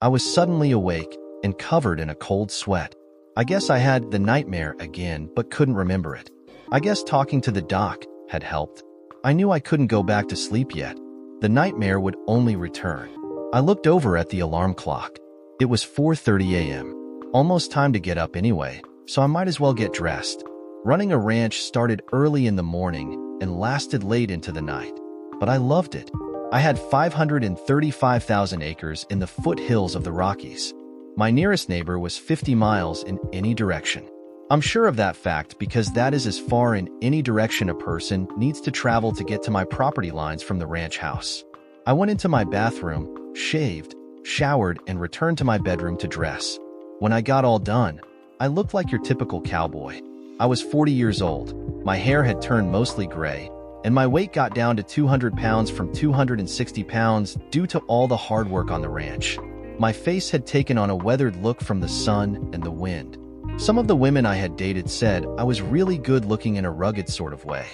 I was suddenly awake and covered in a cold sweat. I guess I had the nightmare again, but couldn't remember it. I guess talking to the doc had helped. I knew I couldn't go back to sleep yet. The nightmare would only return. I looked over at the alarm clock. It was 4:30 a.m. Almost time to get up anyway, so I might as well get dressed. Running a ranch started early in the morning and lasted late into the night. But I loved it. I had 535,000 acres in the foothills of the Rockies. My nearest neighbor was 50 miles in any direction. I'm sure of that fact because that is as far in any direction a person needs to travel to get to my property lines from the ranch house. I went into my bathroom, shaved, showered, and returned to my bedroom to dress. When I got all done, I looked like your typical cowboy. I was 40 years old, my hair had turned mostly gray, and my weight got down to 200 pounds from 260 pounds due to all the hard work on the ranch. My face had taken on a weathered look from the sun and the wind. Some of the women I had dated said I was really good looking in a rugged sort of way.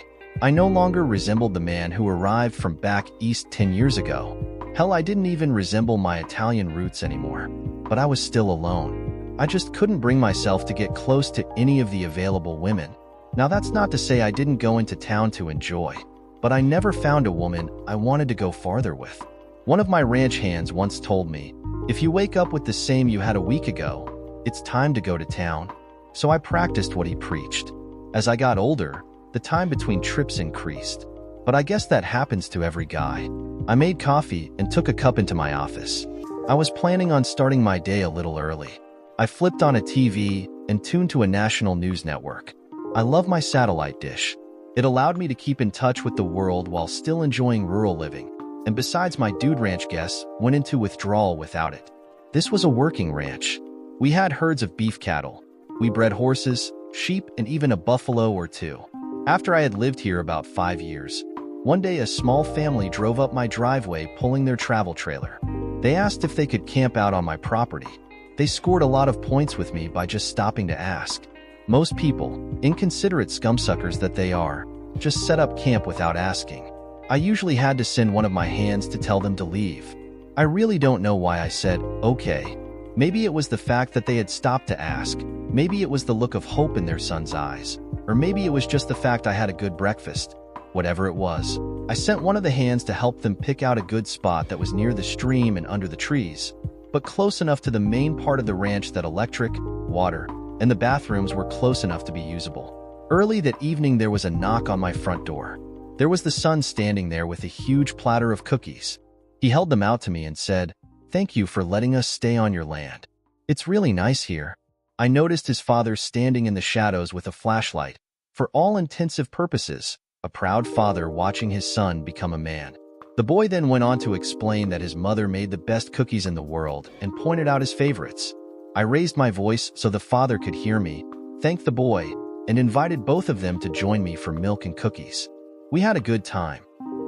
I no longer resembled the man who arrived from back east 10 years ago. Hell, I didn't even resemble my Italian roots anymore. But I was still alone. I just couldn't bring myself to get close to any of the available women. Now that's not to say I didn't go into town to enjoy, but I never found a woman I wanted to go farther with. One of my ranch hands once told me, if you wake up with the same you had a week ago, it's time to go to town. So I practiced what he preached. As I got older, the time between trips increased. But I guess that happens to every guy. I made coffee and took a cup into my office. I was planning on starting my day a little early. I flipped on a TV and tuned to a national news network. I love my satellite dish. It allowed me to keep in touch with the world while still enjoying rural living. And besides, my dude ranch guests went into withdrawal without it. This was a working ranch. We had herds of beef cattle. We bred horses, sheep, and even a buffalo or two. After I had lived here about 5 years, one day a small family drove up my driveway pulling their travel trailer. They asked if they could camp out on my property. They scored a lot of points with me by just stopping to ask. Most people, inconsiderate scumsuckers that they are, just set up camp without asking. I usually had to send one of my hands to tell them to leave. I really don't know why I said, okay. Maybe it was the fact that they had stopped to ask. Maybe it was the look of hope in their son's eyes. Or maybe it was just the fact I had a good breakfast. Whatever it was, I sent one of the hands to help them pick out a good spot that was near the stream and under the trees, but close enough to the main part of the ranch that electric, water, and the bathrooms were close enough to be usable. Early that evening there was a knock on my front door. There was the son standing there with a huge platter of cookies. He held them out to me and said, "Thank you for letting us stay on your land. It's really nice here." I noticed his father standing in the shadows with a flashlight. For all intensive purposes, a proud father watching his son become a man. The boy then went on to explain that his mother made the best cookies in the world and pointed out his favorites. I raised my voice so the father could hear me, thanked the boy, and invited both of them to join me for milk and cookies. We had a good time.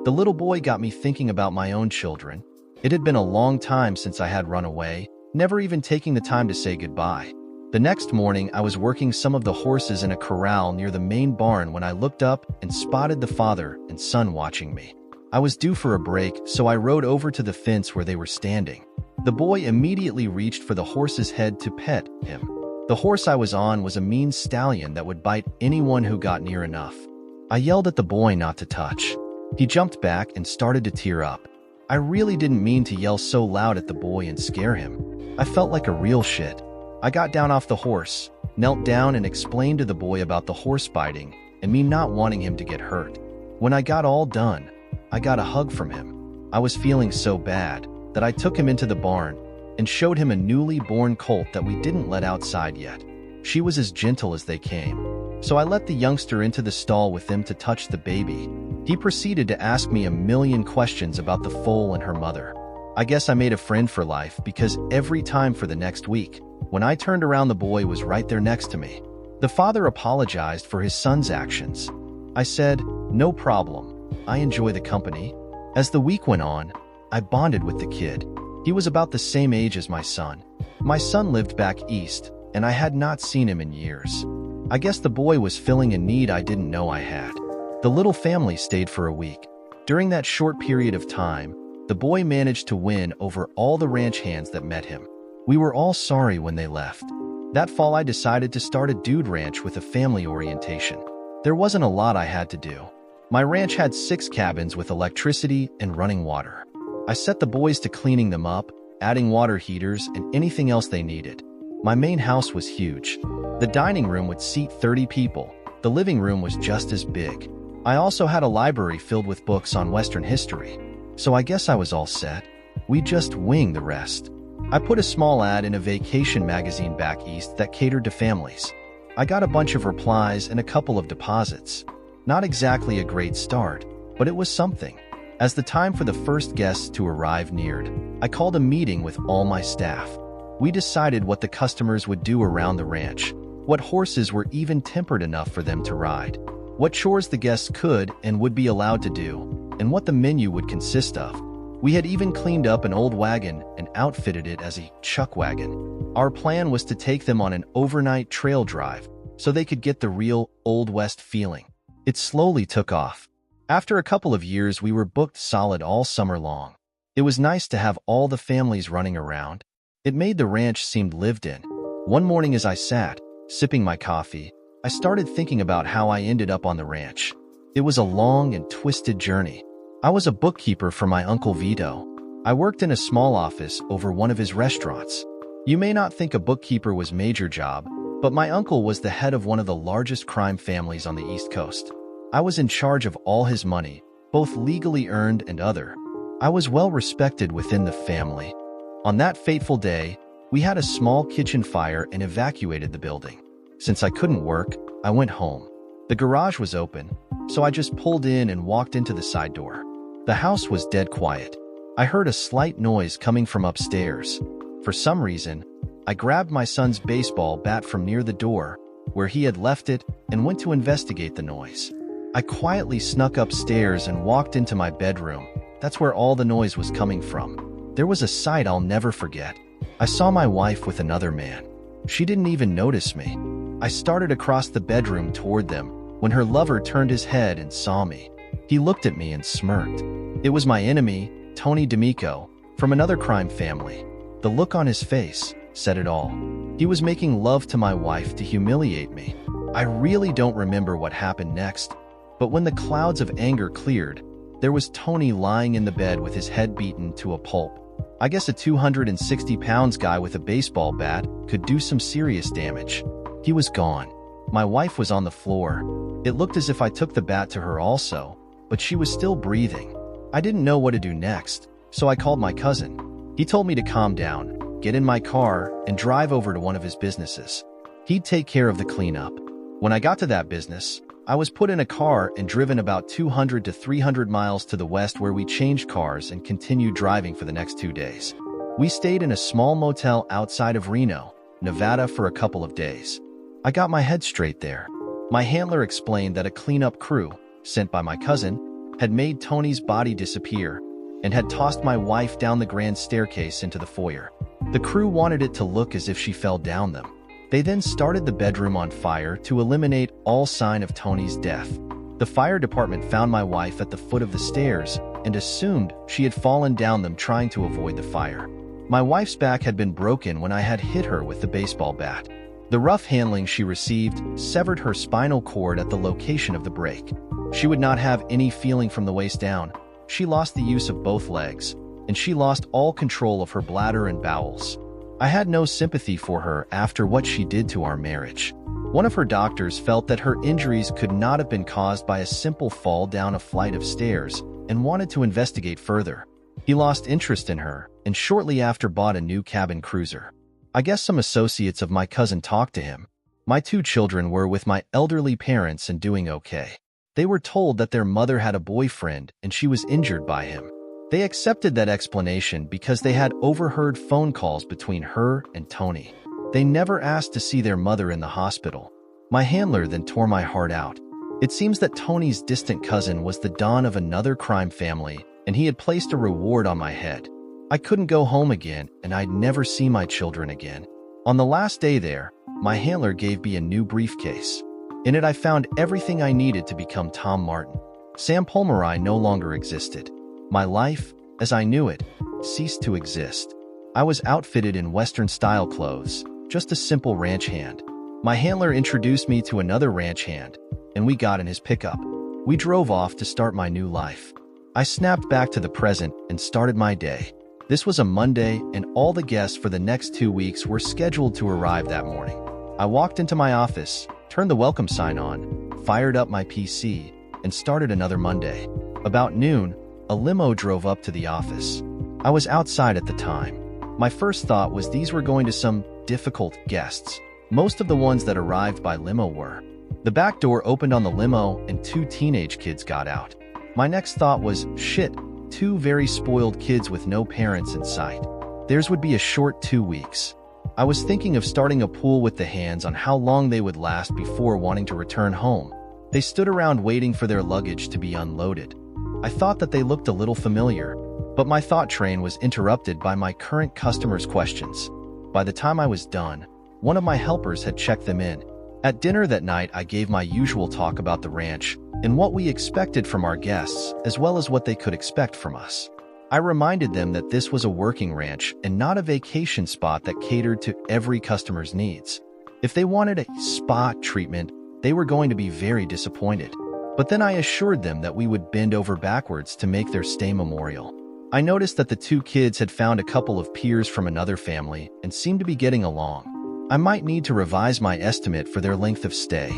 The little boy got me thinking about my own children. It had been a long time since I had run away, never even taking the time to say goodbye. The next morning, I was working some of the horses in a corral near the main barn when I looked up and spotted the father and son watching me. I was due for a break, so I rode over to the fence where they were standing. The boy immediately reached for the horse's head to pet him. The horse I was on was a mean stallion that would bite anyone who got near enough. I yelled at the boy not to touch. He jumped back and started to tear up. I really didn't mean to yell so loud at the boy and scare him. I felt like a real shit. I got down off the horse, knelt down and explained to the boy about the horse biting and me not wanting him to get hurt. When I got all done, I got a hug from him. I was feeling so bad that I took him into the barn and showed him a newly born colt that we didn't let outside yet. She was as gentle as they came. So I let the youngster into the stall with them to touch the baby. He proceeded to ask me a million questions about the foal and her mother. I guess I made a friend for life because every time for the next week, when I turned around, the boy was right there next to me. The father apologized for his son's actions. I said, "No problem. I enjoy the company." As the week went on, I bonded with the kid. He was about the same age as my son. My son lived back east, and I had not seen him in years. I guess the boy was filling a need I didn't know I had. The little family stayed for a week. During that short period of time, The boy managed to win over all the ranch hands that met him. We were all sorry when they left. That fall, I decided to start a dude ranch with a family orientation. There wasn't a lot I had to do. My ranch had 6 cabins with electricity and running water. I set the boys to cleaning them up, adding water heaters, and anything else they needed. My main house was huge. The dining room would seat 30 people. The living room was just as big. I also had a library filled with books on Western history. So I guess I was all set. We just wing the rest. I put a small ad in a vacation magazine back east that catered to families. I got a bunch of replies and a couple of deposits. Not exactly a great start, but it was something. As the time for the first guests to arrive neared, I called a meeting with all my staff. We decided what the customers would do around the ranch, what horses were even tempered enough for them to ride, what chores the guests could and would be allowed to do, and what the menu would consist of. We had even cleaned up an old wagon and outfitted it as a chuck wagon. Our plan was to take them on an overnight trail drive so they could get the real Old West feeling. It slowly took off. After a couple of years, we were booked solid all summer long. It was nice to have all the families running around. It made the ranch seem lived in. One morning as I sat, sipping my coffee, I started thinking about how I ended up on the ranch. It was a long and twisted journey. I was a bookkeeper for my Uncle Vito. I worked in a small office over one of his restaurants. You may not think a bookkeeper was major job, but my uncle was the head of one of the largest crime families on the East Coast. I was in charge of all his money, both legally earned and other. I was well respected within the family. On that fateful day, we had a small kitchen fire and evacuated the building. Since I couldn't work, I went home. The garage was open, so I just pulled in and walked into the side door. The house was dead quiet. I heard a slight noise coming from upstairs. For some reason, I grabbed my son's baseball bat from near the door, where he had left it, and went to investigate the noise. I quietly snuck upstairs and walked into my bedroom. That's where all the noise was coming from. There was a sight I'll never forget. I saw my wife with another man. She didn't even notice me. I started across the bedroom toward them when her lover turned his head and saw me. He looked at me and smirked. It was my enemy, Tony D'Amico, from another crime family. The look on his face said it all. He was making love to my wife to humiliate me. I really don't remember what happened next, but when the clouds of anger cleared, there was Tony lying in the bed with his head beaten to a pulp. I guess a 260 pounds guy with a baseball bat could do some serious damage. He was gone. My wife was on the floor. It looked as if I took the bat to her also, but she was still breathing. I didn't know what to do next, so I called my cousin. He told me to calm down, get in my car, and drive over to one of his businesses. He'd take care of the cleanup. When I got to that business, I was put in a car and driven about 200 to 300 miles to the west, where we changed cars and continued driving for the next 2 days. We stayed in a small motel outside of Reno, Nevada for a couple of days. I got my head straight there. My handler explained that a cleanup crew, sent by my cousin, had made Tony's body disappear and had tossed my wife down the grand staircase into the foyer. The crew wanted it to look as if she fell down them. They then started the bedroom on fire to eliminate all sign of Tony's death. The fire department found my wife at the foot of the stairs and assumed she had fallen down them trying to avoid the fire. My wife's back had been broken when I had hit her with the baseball bat. The rough handling she received severed her spinal cord at the location of the break. She would not have any feeling from the waist down. She lost the use of both legs, and she lost all control of her bladder and bowels. I had no sympathy for her after what she did to our marriage. One of her doctors felt that her injuries could not have been caused by a simple fall down a flight of stairs and wanted to investigate further. He lost interest in her and shortly after bought a new cabin cruiser. I guess some associates of my cousin talked to him. My 2 children were with my elderly parents and doing okay. They were told that their mother had a boyfriend and she was injured by him. They accepted that explanation because they had overheard phone calls between her and Tony. They never asked to see their mother in the hospital. My handler then tore my heart out. It seems that Tony's distant cousin was the don of another crime family, and he had placed a reward on my head. I couldn't go home again, and I'd never see my children again. On the last day there, my handler gave me a new briefcase. In it, I found everything I needed to become Tom Martin. Sam Pomeroy no longer existed. My life, as I knew it, ceased to exist. I was outfitted in Western-style clothes, just a simple ranch hand. My handler introduced me to another ranch hand, and we got in his pickup. We drove off to start my new life. I snapped back to the present and started my day. This was a Monday, and all the guests for the next 2 weeks were scheduled to arrive that morning. I walked into my office, turned the welcome sign on, fired up my PC, and started another Monday. About noon, a limo drove up to the office. I was outside at the time. My first thought was these were going to some difficult guests. Most of the ones that arrived by limo were. The back door opened on the limo and 2 teenage kids got out. My next thought was, shit, 2 very spoiled kids with no parents in sight. Theirs would be a short 2 weeks. I was thinking of starting a pool with the hands on how long they would last before wanting to return home. They stood around waiting for their luggage to be unloaded. I thought that they looked a little familiar, but my thought train was interrupted by my current customer's questions. By the time I was done, one of my helpers had checked them in. At dinner that night, I gave my usual talk about the ranch and what we expected from our guests, as well as what they could expect from us. I reminded them that this was a working ranch and not a vacation spot that catered to every customer's needs. If they wanted a spa treatment, they were going to be very disappointed. But then I assured them that we would bend over backwards to make their stay memorial. I noticed that the 2 kids had found a couple of peers from another family and seemed to be getting along. I might need to revise my estimate for their length of stay.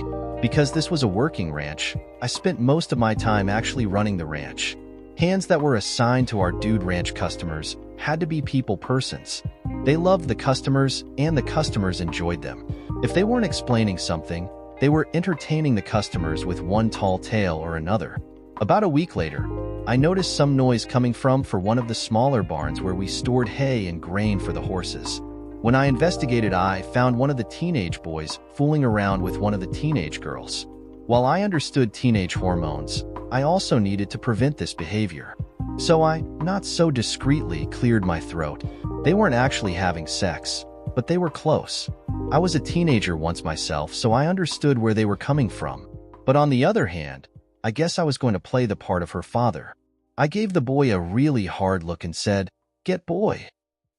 Because this was a working ranch, I spent most of my time actually running the ranch. Hands that were assigned to our Dude Ranch customers had to be people persons. They loved the customers, and the customers enjoyed them. If they weren't explaining something, they were entertaining the customers with one tall tale or another. About a week later, I noticed some noise coming from one of the smaller barns where we stored hay and grain for the horses. When I investigated, I found one of the teenage boys fooling around with one of the teenage girls. While I understood teenage hormones, I also needed to prevent this behavior. So I, not so discreetly, cleared my throat. They weren't actually having sex, but they were close. I was a teenager once myself, so I understood where they were coming from. But on the other hand, I guess I was going to play the part of her father. I gave the boy a really hard look and said, "Get boy."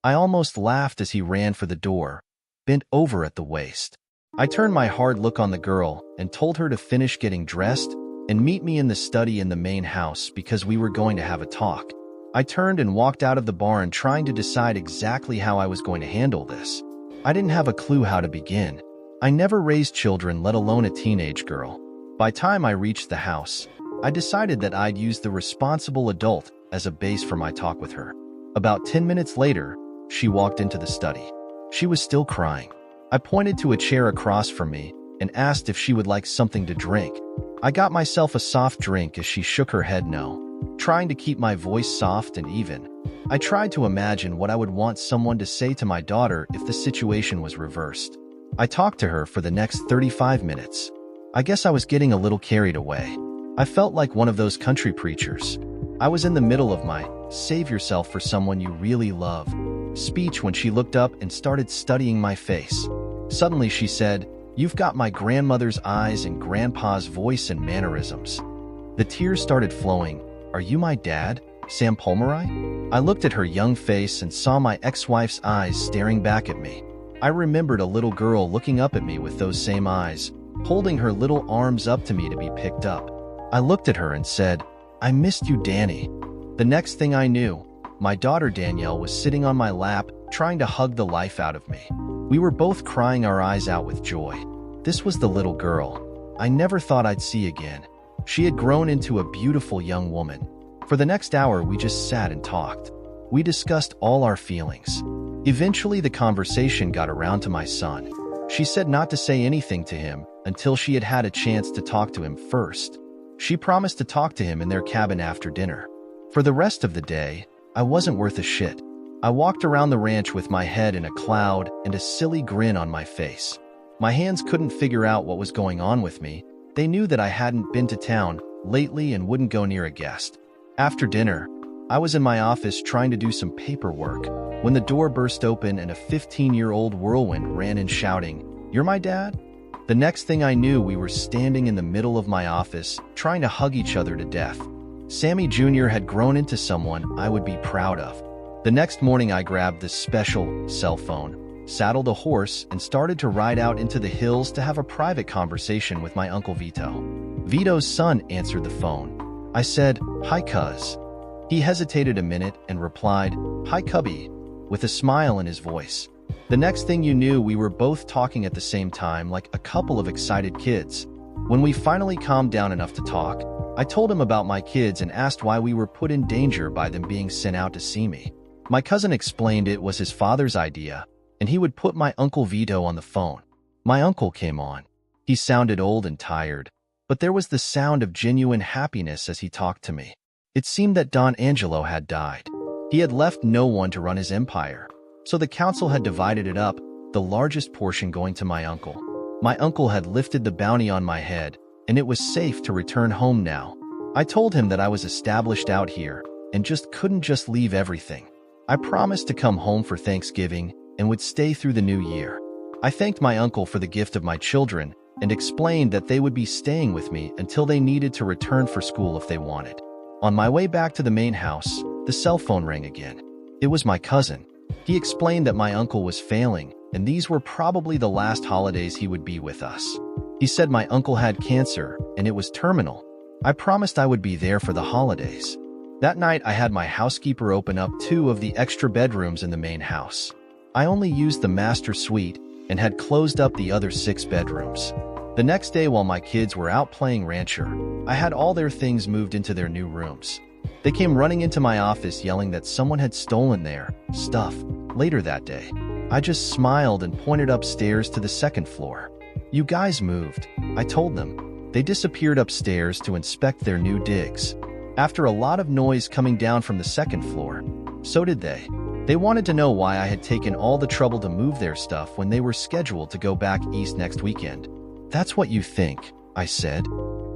I almost laughed as he ran for the door, bent over at the waist. I turned my hard look on the girl and told her to finish getting dressed and meet me in the study in the main house because we were going to have a talk. I turned and walked out of the barn trying to decide exactly how I was going to handle this. I didn't have a clue how to begin. I never raised children, let alone a teenage girl. By the time I reached the house, I decided that I'd use the responsible adult as a base for my talk with her. About 10 minutes later, she walked into the study. She was still crying. I pointed to a chair across from me and asked if she would like something to drink. I got myself a soft drink as she shook her head no, trying to keep my voice soft and even. I tried to imagine what I would want someone to say to my daughter if the situation was reversed. I talked to her for the next 35 minutes. I guess I was getting a little carried away. I felt like one of those country preachers. I was in the middle of my "save yourself for someone you really love" speech when she looked up and started studying my face. Suddenly she said, "You've got my grandmother's eyes and grandpa's voice and mannerisms." The tears started flowing. "Are you my dad, Sam Pomeroy?" I looked at her young face and saw my ex-wife's eyes staring back at me. I remembered a little girl looking up at me with those same eyes, holding her little arms up to me to be picked up. I looked at her and said, "I missed you, Danny." The next thing I knew, my daughter Danielle was sitting on my lap, trying to hug the life out of me. We were both crying our eyes out with joy. This was the little girl I never thought I'd see again. She had grown into a beautiful young woman. For the next hour, we just sat and talked. We discussed all our feelings. Eventually, the conversation got around to my son. She said not to say anything to him until she had had a chance to talk to him first. She promised to talk to him in their cabin after dinner. For the rest of the day, I wasn't worth a shit. I walked around the ranch with my head in a cloud and a silly grin on my face. My hands couldn't figure out what was going on with me. They knew that I hadn't been to town lately and wouldn't go near a guest. After dinner, I was in my office trying to do some paperwork when the door burst open and a 15-year-old whirlwind ran in shouting, "You're my dad?" The next thing I knew, we were standing in the middle of my office, trying to hug each other to death. Sammy Jr. had grown into someone I would be proud of. The next morning, I grabbed this special cell phone, saddled a horse, and started to ride out into the hills to have a private conversation with my Uncle Vito. Vito's son answered the phone. I said, "Hi, cuz." He hesitated a minute and replied, "Hi, cubby," with a smile in his voice. The next thing you knew, we were both talking at the same time like a couple of excited kids. When we finally calmed down enough to talk, I told him about my kids and asked why we were put in danger by them being sent out to see me. My cousin explained it was his father's idea, and he would put my Uncle Vito on the phone. My uncle came on. He sounded old and tired, but there was the sound of genuine happiness as he talked to me. It seemed that Don Angelo had died. He had left no one to run his empire, so the council had divided it up, the largest portion going to my uncle. My uncle had lifted the bounty on my head, and it was safe to return home now. I told him that I was established out here and couldn't just leave everything. I promised to come home for Thanksgiving and would stay through the new year. I thanked my uncle for the gift of my children and explained that they would be staying with me until they needed to return for school if they wanted. On my way back to the main house, the cell phone rang again. It was my cousin. He explained that my uncle was failing, and these were probably the last holidays he would be with us. He said my uncle had cancer, and it was terminal. I promised I would be there for the holidays. That night, I had my housekeeper open up 2 of the extra bedrooms in the main house. I only used the master suite and had closed up the other 6 bedrooms. The next day, while my kids were out playing rancher, I had all their things moved into their new rooms. They came running into my office yelling that someone had stolen their stuff. Later that day, I just smiled and pointed upstairs to the 2nd floor. "You guys moved," I told them. They disappeared upstairs to inspect their new digs. After a lot of noise coming down from the 2nd floor, so did they. They wanted to know why I had taken all the trouble to move their stuff when they were scheduled to go back east next weekend. "That's what you think," I said.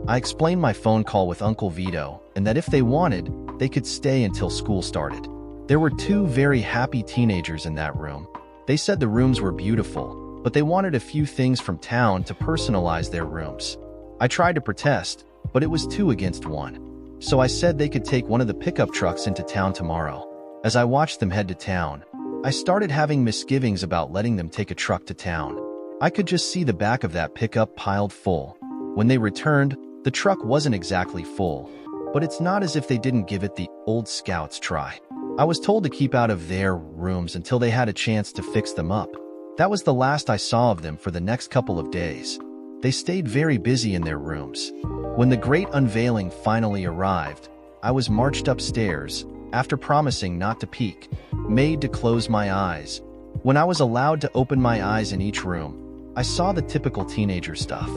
I explained my phone call with Uncle Vito and that if they wanted, they could stay until school started. There were 2 very happy teenagers in that room. They said the rooms were beautiful, but they wanted a few things from town to personalize their rooms. I tried to protest, but it was 2 against 1. So I said they could take one of the pickup trucks into town tomorrow. As I watched them head to town, I started having misgivings about letting them take a truck to town. I could just see the back of that pickup piled full. When they returned, the truck wasn't exactly full, but it's not as if they didn't give it the old Scouts try. I was told to keep out of their rooms until they had a chance to fix them up. That was the last I saw of them for the next couple of days. They stayed very busy in their rooms. When the great unveiling finally arrived, I was marched upstairs, after promising not to peek, made to close my eyes. When I was allowed to open my eyes in each room, I saw the typical teenager stuff.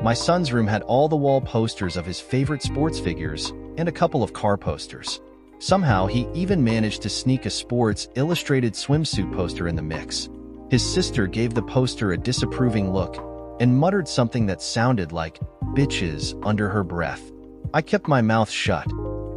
My son's room had all the wall posters of his favorite sports figures and a couple of car posters. Somehow, he even managed to sneak a Sports Illustrated swimsuit poster in the mix. His sister gave the poster a disapproving look and muttered something that sounded like "bitches" under her breath. I kept my mouth shut.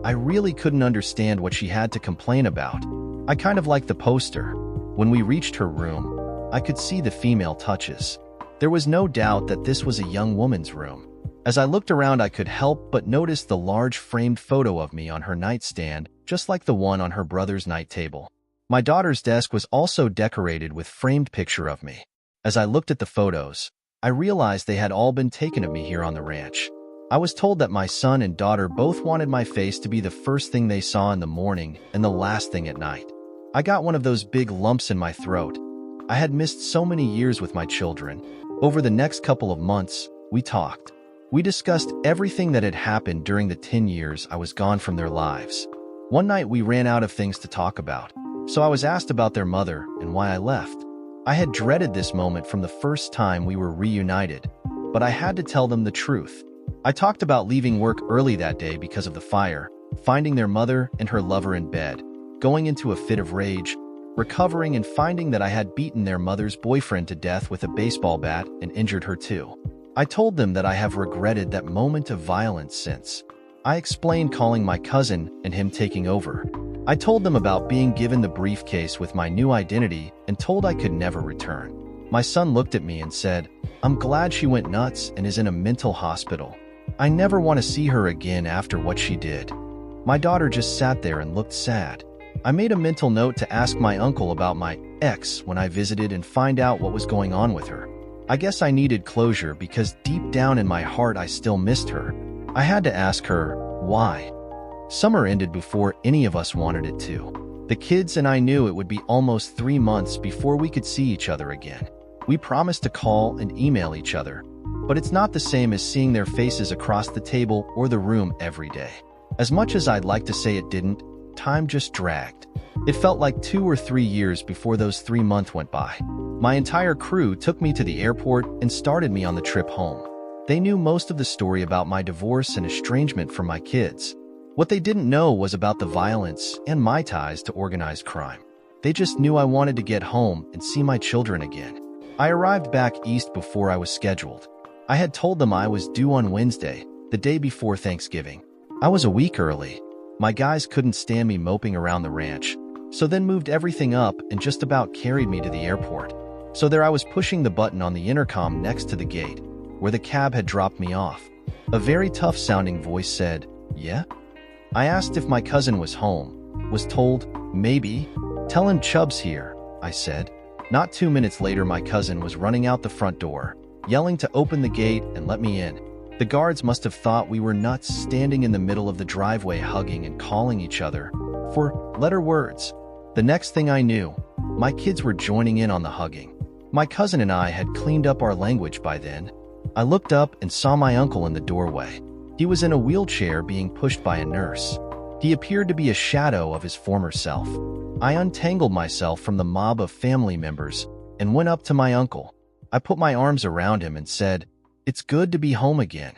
I really couldn't understand what she had to complain about. I kind of liked the poster. When we reached her room, I could see the female touches. There was no doubt that this was a young woman's room. As I looked around, I could help but notice the large framed photo of me on her nightstand, just like the one on her brother's night table. My daughter's desk was also decorated with framed picture of me. As I looked at the photos, I realized they had all been taken of me here on the ranch. I was told that my son and daughter both wanted my face to be the first thing they saw in the morning and the last thing at night. I got one of those big lumps in my throat. I had missed so many years with my children. Over the next couple of months, we talked. We discussed everything that had happened during the 10 years I was gone from their lives. One night we ran out of things to talk about, so I was asked about their mother and why I left. I had dreaded this moment from the first time we were reunited, but I had to tell them the truth. I talked about leaving work early that day because of the fire, finding their mother and her lover in bed, going into a fit of rage, recovering and finding that I had beaten their mother's boyfriend to death with a baseball bat and injured her too. I told them that I have regretted that moment of violence since. I explained calling my cousin and him taking over. I told them about being given the briefcase with my new identity and told I could never return. My son looked at me and said, "I'm glad she went nuts and is in a mental hospital. I never want to see her again after what she did." My daughter just sat there and looked sad. I made a mental note to ask my uncle about my ex when I visited and find out what was going on with her. I guess I needed closure because deep down in my heart I still missed her. I had to ask her, why? Summer ended before any of us wanted it to. The kids and I knew it would be almost 3 months before we could see each other again. We promised to call and email each other, but it's not the same as seeing their faces across the table or the room every day. As much as I'd like to say it didn't, time just dragged. It felt like 2 or 3 years before those 3 months went by. My entire crew took me to the airport and started me on the trip home. They knew most of the story about my divorce and estrangement from my kids. What they didn't know was about the violence and my ties to organized crime. They just knew I wanted to get home and see my children again. I arrived back east before I was scheduled. I had told them I was due on Wednesday, the day before Thanksgiving. I was a week early. My guys couldn't stand me moping around the ranch, so then moved everything up and just about carried me to the airport. So there I was pushing the button on the intercom next to the gate, where the cab had dropped me off. A very tough-sounding voice said, "Yeah?" I asked if my cousin was home, was told, "Maybe. Tell him Chubb's here," I said. Not 2 minutes later, my cousin was running out the front door, yelling to open the gate and let me in. The guards must have thought we were nuts standing in the middle of the driveway hugging and calling each other for letter words. The next thing I knew, my kids were joining in on the hugging. My cousin and I had cleaned up our language by then. I looked up and saw my uncle in the doorway. He was in a wheelchair being pushed by a nurse. He appeared to be a shadow of his former self. I untangled myself from the mob of family members and went up to my uncle. I put my arms around him and said, "It's good to be home again.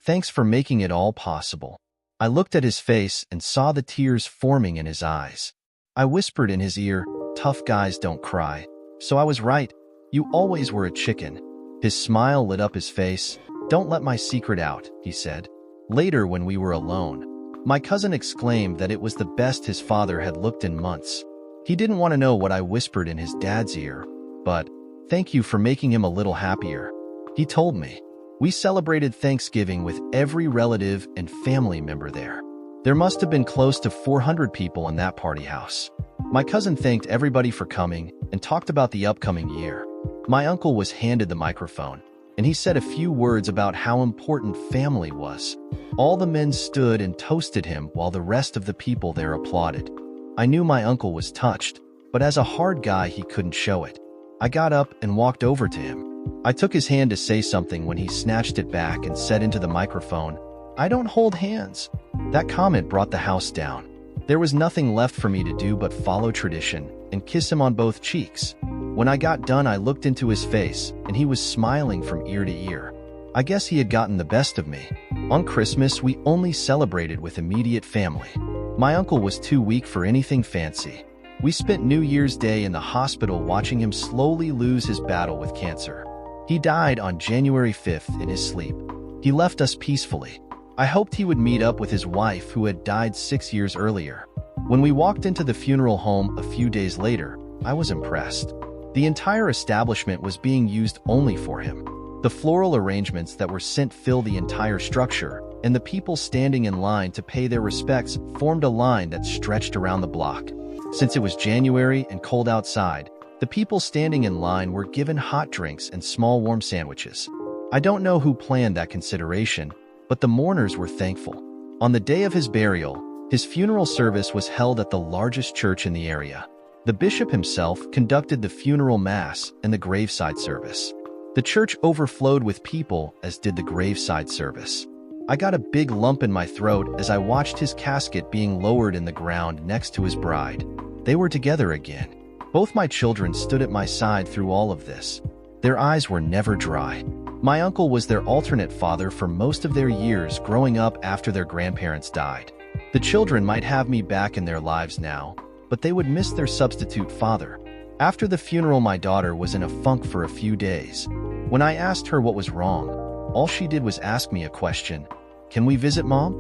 Thanks for making it all possible." I looked at his face and saw the tears forming in his eyes. I whispered in his ear, "Tough guys don't cry." So I was right. You always were a chicken. His smile lit up his face. "Don't let my secret out," he said. Later, when we were alone, my cousin exclaimed that it was the best his father had looked in months. He didn't want to know what I whispered in his dad's ear, but thank you for making him a little happier, he told me. We celebrated Thanksgiving with every relative and family member there. There must have been close to 400 people in that party house. My cousin thanked everybody for coming and talked about the upcoming year. My uncle was handed the microphone, and he said a few words about how important family was. All the men stood and toasted him while the rest of the people there applauded. I knew my uncle was touched, but as a hard guy, he couldn't show it. I got up and walked over to him. I took his hand to say something when he snatched it back and said into the microphone, "I don't hold hands." That comment brought the house down. There was nothing left for me to do but follow tradition and kiss him on both cheeks. When I got done, I looked into his face, and he was smiling from ear to ear. I guess he had gotten the best of me. On Christmas, we only celebrated with immediate family. My uncle was too weak for anything fancy. We spent New Year's Day in the hospital watching him slowly lose his battle with cancer. He died on January 5th in his sleep. He left us peacefully. I hoped he would meet up with his wife, who had died 6 years earlier. When we walked into the funeral home a few days later, I was impressed. The entire establishment was being used only for him. The floral arrangements that were sent filled the entire structure, and the people standing in line to pay their respects formed a line that stretched around the block. Since it was January and cold outside, the people standing in line were given hot drinks and small warm sandwiches. I don't know who planned that consideration, but the mourners were thankful. On the day of his burial, his funeral service was held at the largest church in the area. The bishop himself conducted the funeral mass and the graveside service. The church overflowed with people, as did the graveside service. I got a big lump in my throat as I watched his casket being lowered in the ground next to his bride. They were together again. Both my children stood at my side through all of this. Their eyes were never dry. My uncle was their alternate father for most of their years growing up after their grandparents died. The children might have me back in their lives now, but they would miss their substitute father. After the funeral, my daughter was in a funk for a few days. When I asked her what was wrong, all she did was ask me a question. "Can we visit, Mom?"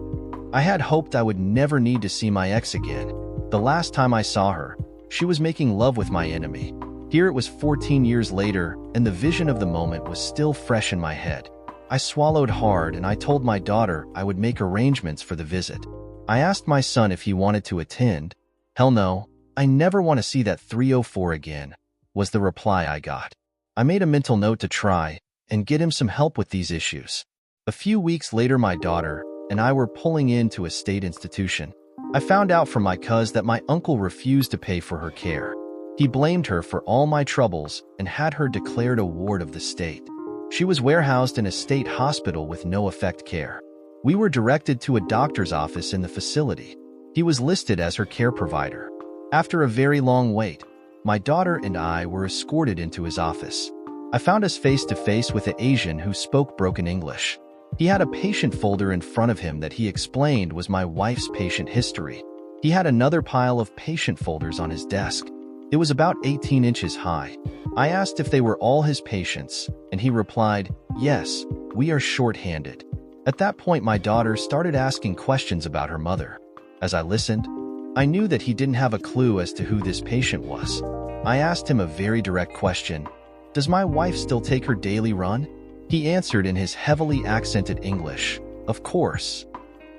I had hoped I would never need to see my ex again. The last time I saw her, she was making love with my enemy. Here it was 14 years later, and the vision of the moment was still fresh in my head. I swallowed hard and I told my daughter I would make arrangements for the visit. I asked my son if he wanted to attend. "Hell no, I never want to see that 304 again," was the reply I got. I made a mental note to try and get him some help with these issues. A few weeks later, my daughter and I were pulling into a state institution. I found out from my cousin that my uncle refused to pay for her care. He blamed her for all my troubles and had her declared a ward of the state. She was warehoused in a state hospital with no effect care. We were directed to a doctor's office in the facility. He was listed as her care provider. After a very long wait, my daughter and I were escorted into his office. I found us face to face with an Asian who spoke broken English. He had a patient folder in front of him that he explained was my wife's patient history. He had another pile of patient folders on his desk. It was about 18 inches high. I asked if they were all his patients, and he replied, "Yes, we are short-handed." At that point, my daughter started asking questions about her mother. As I listened, I knew that he didn't have a clue as to who this patient was. I asked him a very direct question: "Does my wife still take her daily run?" He answered in his heavily accented English, "Of course."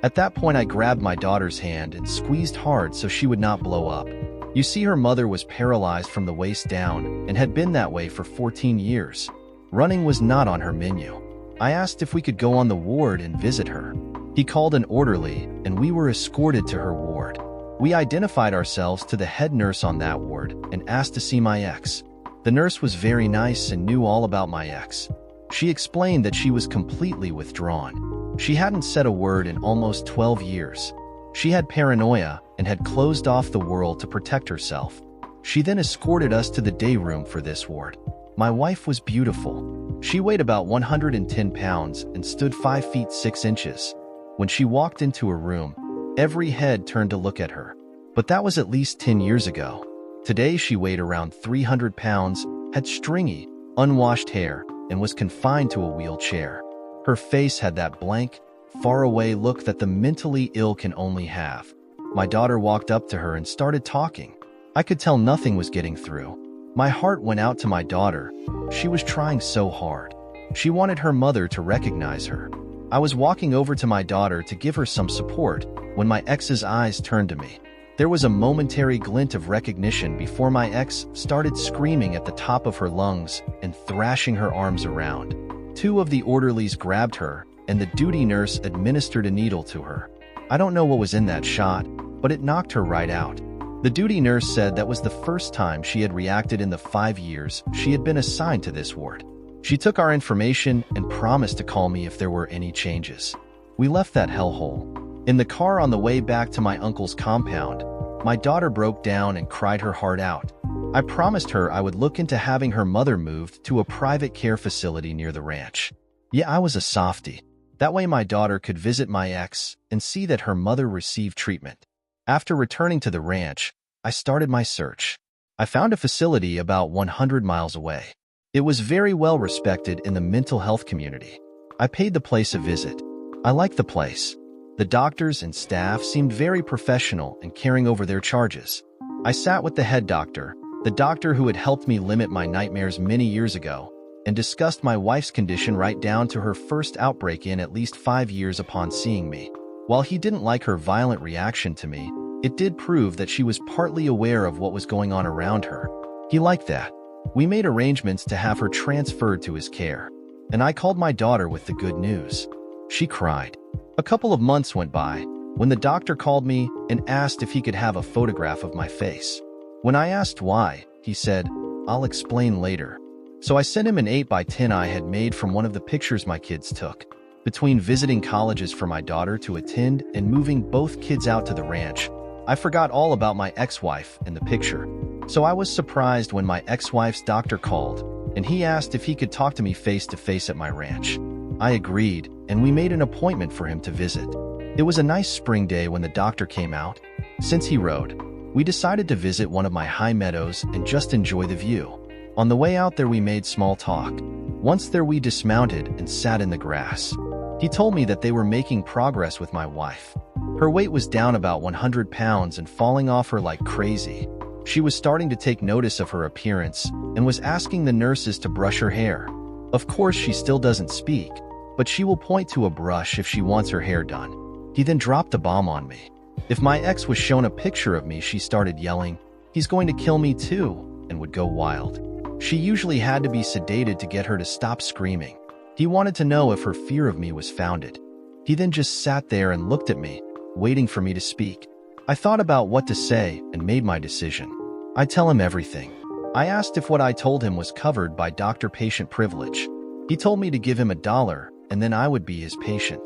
At that point, I grabbed my daughter's hand and squeezed hard so she would not blow up. You see, her mother was paralyzed from the waist down and had been that way for 14 years. Running was not on her menu. I asked if we could go on the ward and visit her. He called an orderly, and we were escorted to her ward. We identified ourselves to the head nurse on that ward and asked to see my ex. The nurse was very nice and knew all about my ex. She explained that she was completely withdrawn. She hadn't said a word in almost 12 years. She had paranoia and had closed off the world to protect herself. She then escorted us to the day room for this ward. My wife was beautiful. She weighed about 110 pounds and stood 5 feet 6 inches. When she walked into her room, every head turned to look at her. But that was at least 10 years ago. Today she weighed around 300 pounds, had stringy, unwashed hair, and was confined to a wheelchair. Her face had that blank, faraway look that the mentally ill can only have. My daughter walked up to her and started talking. I could tell nothing was getting through. My heart went out to my daughter. She was trying so hard. She wanted her mother to recognize her. I was walking over to my daughter to give her some support when my ex's eyes turned to me. There was a momentary glint of recognition before my ex started screaming at the top of her lungs and thrashing her arms around. 2 of the orderlies grabbed her, and the duty nurse administered a needle to her. I don't know what was in that shot, but it knocked her right out. The duty nurse said that was the first time she had reacted in the 5 years she had been assigned to this ward. She took our information and promised to call me if there were any changes. We left that hellhole. In the car on the way back to my uncle's compound, my daughter broke down and cried her heart out. I promised her I would look into having her mother moved to a private care facility near the ranch. Yeah, I was a softie. That way my daughter could visit my ex and see that her mother received treatment. After returning to the ranch, I started my search. I found a facility about 100 miles away. It was very well respected in the mental health community. I paid the place a visit. I liked the place. The doctors and staff seemed very professional and caring over their charges. I sat with the head doctor, the doctor who had helped me limit my nightmares many years ago, and discussed my wife's condition right down to her first outbreak in at least 5 years upon seeing me. While he didn't like her violent reaction to me, it did prove that she was partly aware of what was going on around her. He liked that. We made arrangements to have her transferred to his care, and I called my daughter with the good news. She cried. A couple of months went by when the doctor called me and asked if he could have a photograph of my face. When I asked why, he said, "I'll explain later." So I sent him an 8x10 I had made from one of the pictures my kids took. Between visiting colleges for my daughter to attend and moving both kids out to the ranch, I forgot all about my ex-wife and the picture. So I was surprised when my ex-wife's doctor called, and he asked if he could talk to me face-to-face at my ranch. I agreed, and we made an appointment for him to visit. It was a nice spring day when the doctor came out. Since he rode, we decided to visit one of my high meadows and just enjoy the view. On the way out there we made small talk. Once there we dismounted and sat in the grass. He told me that they were making progress with my wife. Her weight was down about 100 pounds and falling off her like crazy. She was starting to take notice of her appearance and was asking the nurses to brush her hair. Of course, she still doesn't speak, but she will point to a brush if she wants her hair done. He then dropped a bomb on me. If my ex was shown a picture of me, she started yelling, "He's going to kill me too," and would go wild. She usually had to be sedated to get her to stop screaming. He wanted to know if her fear of me was founded. He then just sat there and looked at me, waiting for me to speak. I thought about what to say and made my decision. I tell him everything. I asked if what I told him was covered by doctor-patient privilege. He told me to give him $1 and then I would be his patient.